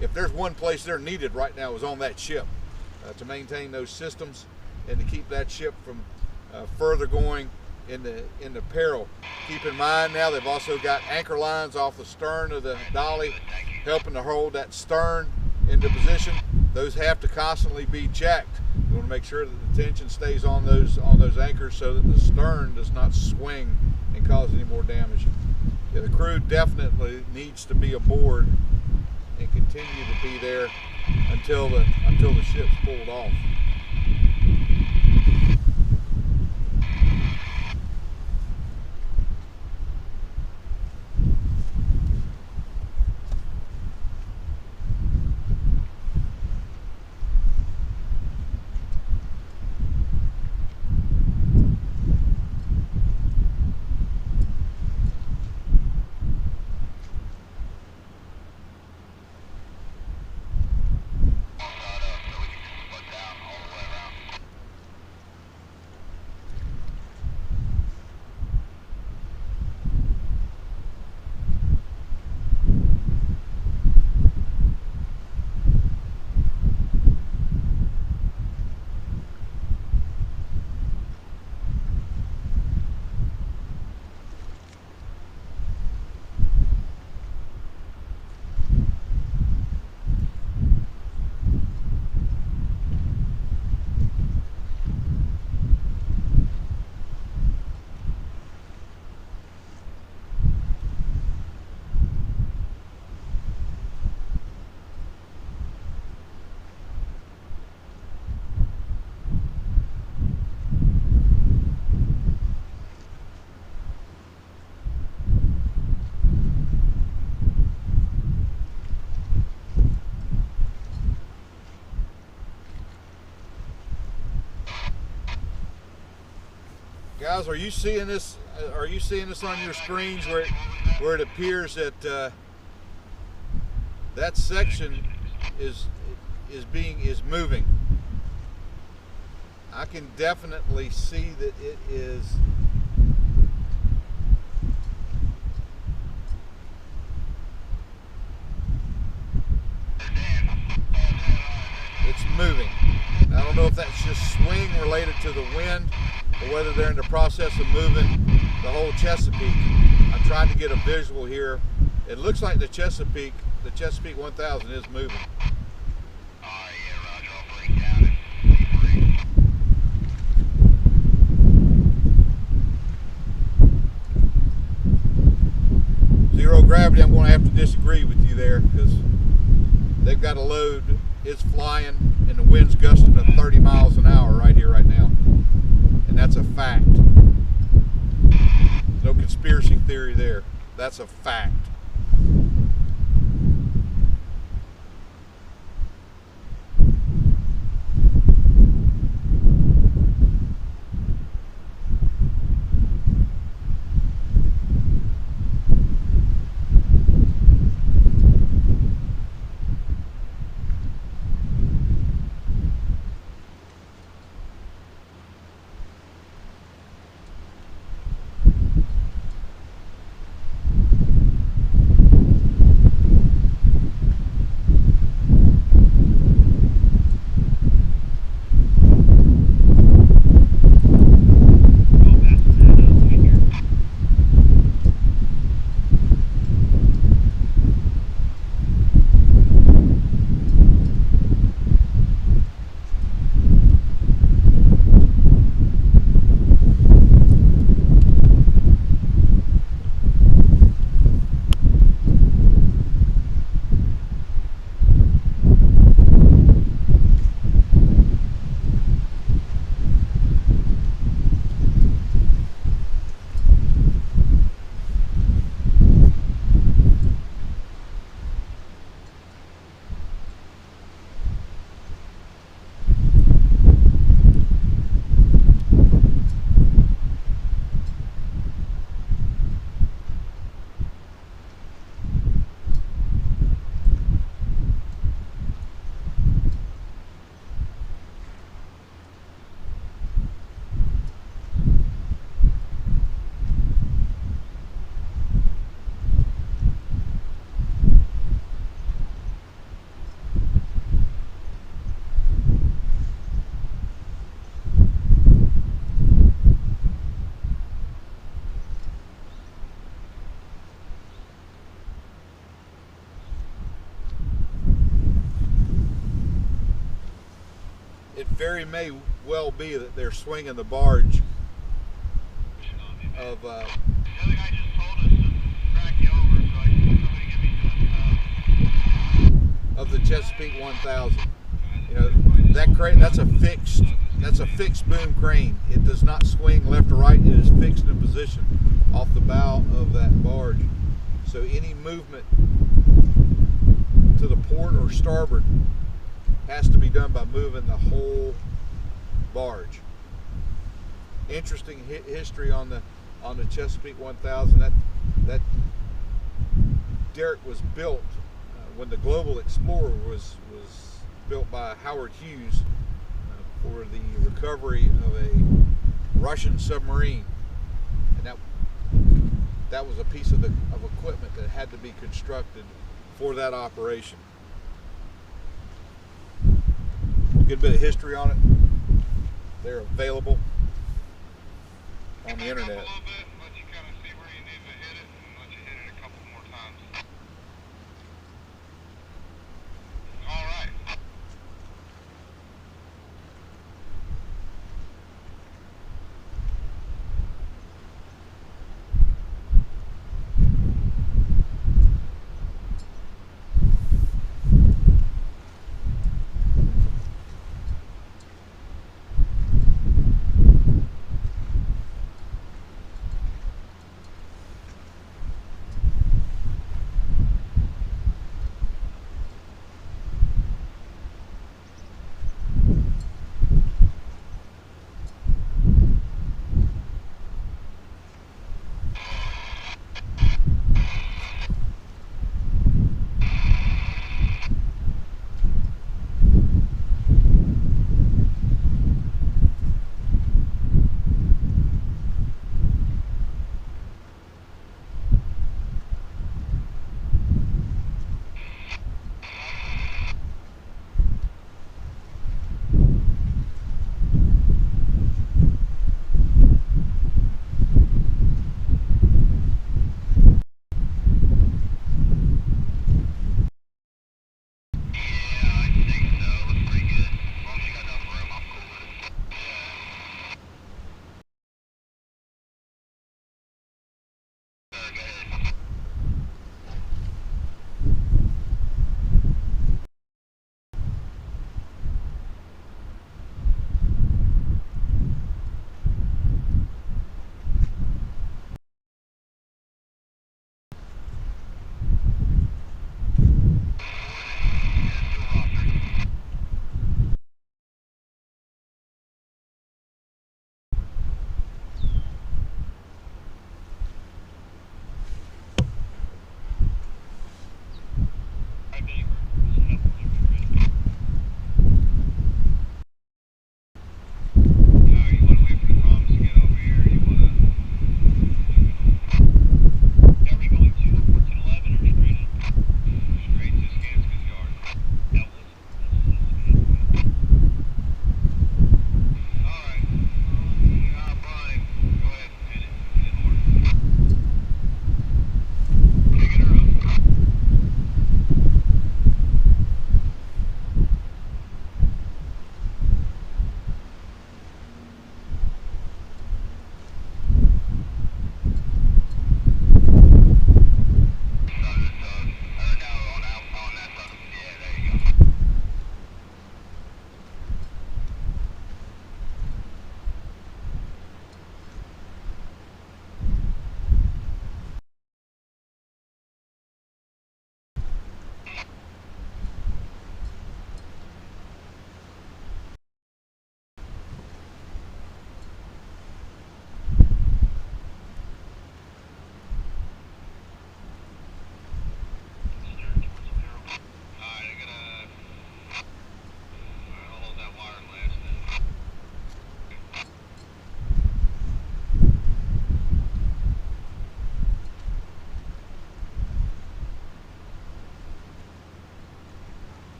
If there's one place they're needed right now, is on that ship to maintain those systems and to keep that ship from further going into peril. Keep in mind now they've also got anchor lines off the stern of the Dolly helping to hold that stern into position. Those have to constantly be checked. You want to make sure that the tension stays on those anchors so that the stern does not swing and cause any more damage. Yeah, the crew definitely needs to be aboard and continue to be there until the ship's pulled off. Guys, are you seeing this? Are you seeing this on your screens where it appears that that section is moving? I can definitely see that it is. It's moving. I don't know if that's just swing related to the wind or whether they're in the process of moving the whole Chesapeake. I'm trying to get a visual here. It looks like the Chesapeake 1000 is moving. Zero gravity, I'm going to have to disagree with you there because they've got a load. It's flying and the wind's gusting at 30 miles an hour right here, right now. And that's a fact. No conspiracy theory there. That's a fact. very may well be that they're swinging the barge of The other guy just told us to track you over, so I can somebody give me some. of the Chesapeake 1000. You know, that crane, that's a fixed boom crane. It does not swing left or right. It is fixed in position off the bow of that barge. So any movement to the port or starboard has to be done by moving the whole barge. Interesting history on the Chesapeake 1000. That derrick was built when the Global Explorer was built by Howard Hughes for the recovery of a Russian submarine, and that was a piece of equipment that had to be constructed for that operation. Good bit of history on it. They're available on the internet. A little bit, let you kind of see where you need to hit it, and let you hit it a couple more times. All right.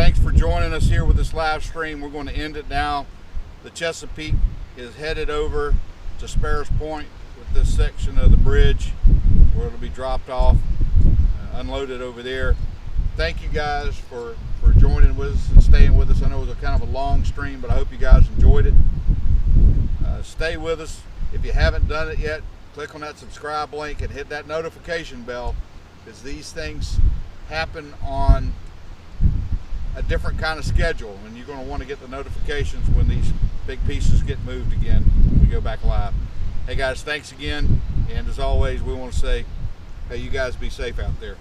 thanks for joining us here with this live stream. We're going to end it now. The Chesapeake is headed over to Sparrows Point with this section of the bridge where it'll be dropped off, unloaded over there. Thank you guys for joining with us and staying with us. I know it was a kind of a long stream, but I hope you guys enjoyed it. Stay with us. If you haven't done it yet, click on that subscribe link and hit that notification bell, because these things happen on a different kind of schedule, and you're going to want to get the notifications when these big pieces get moved again when we go back live. Hey guys, thanks again, and as always, we want to say, hey, you guys be safe out there.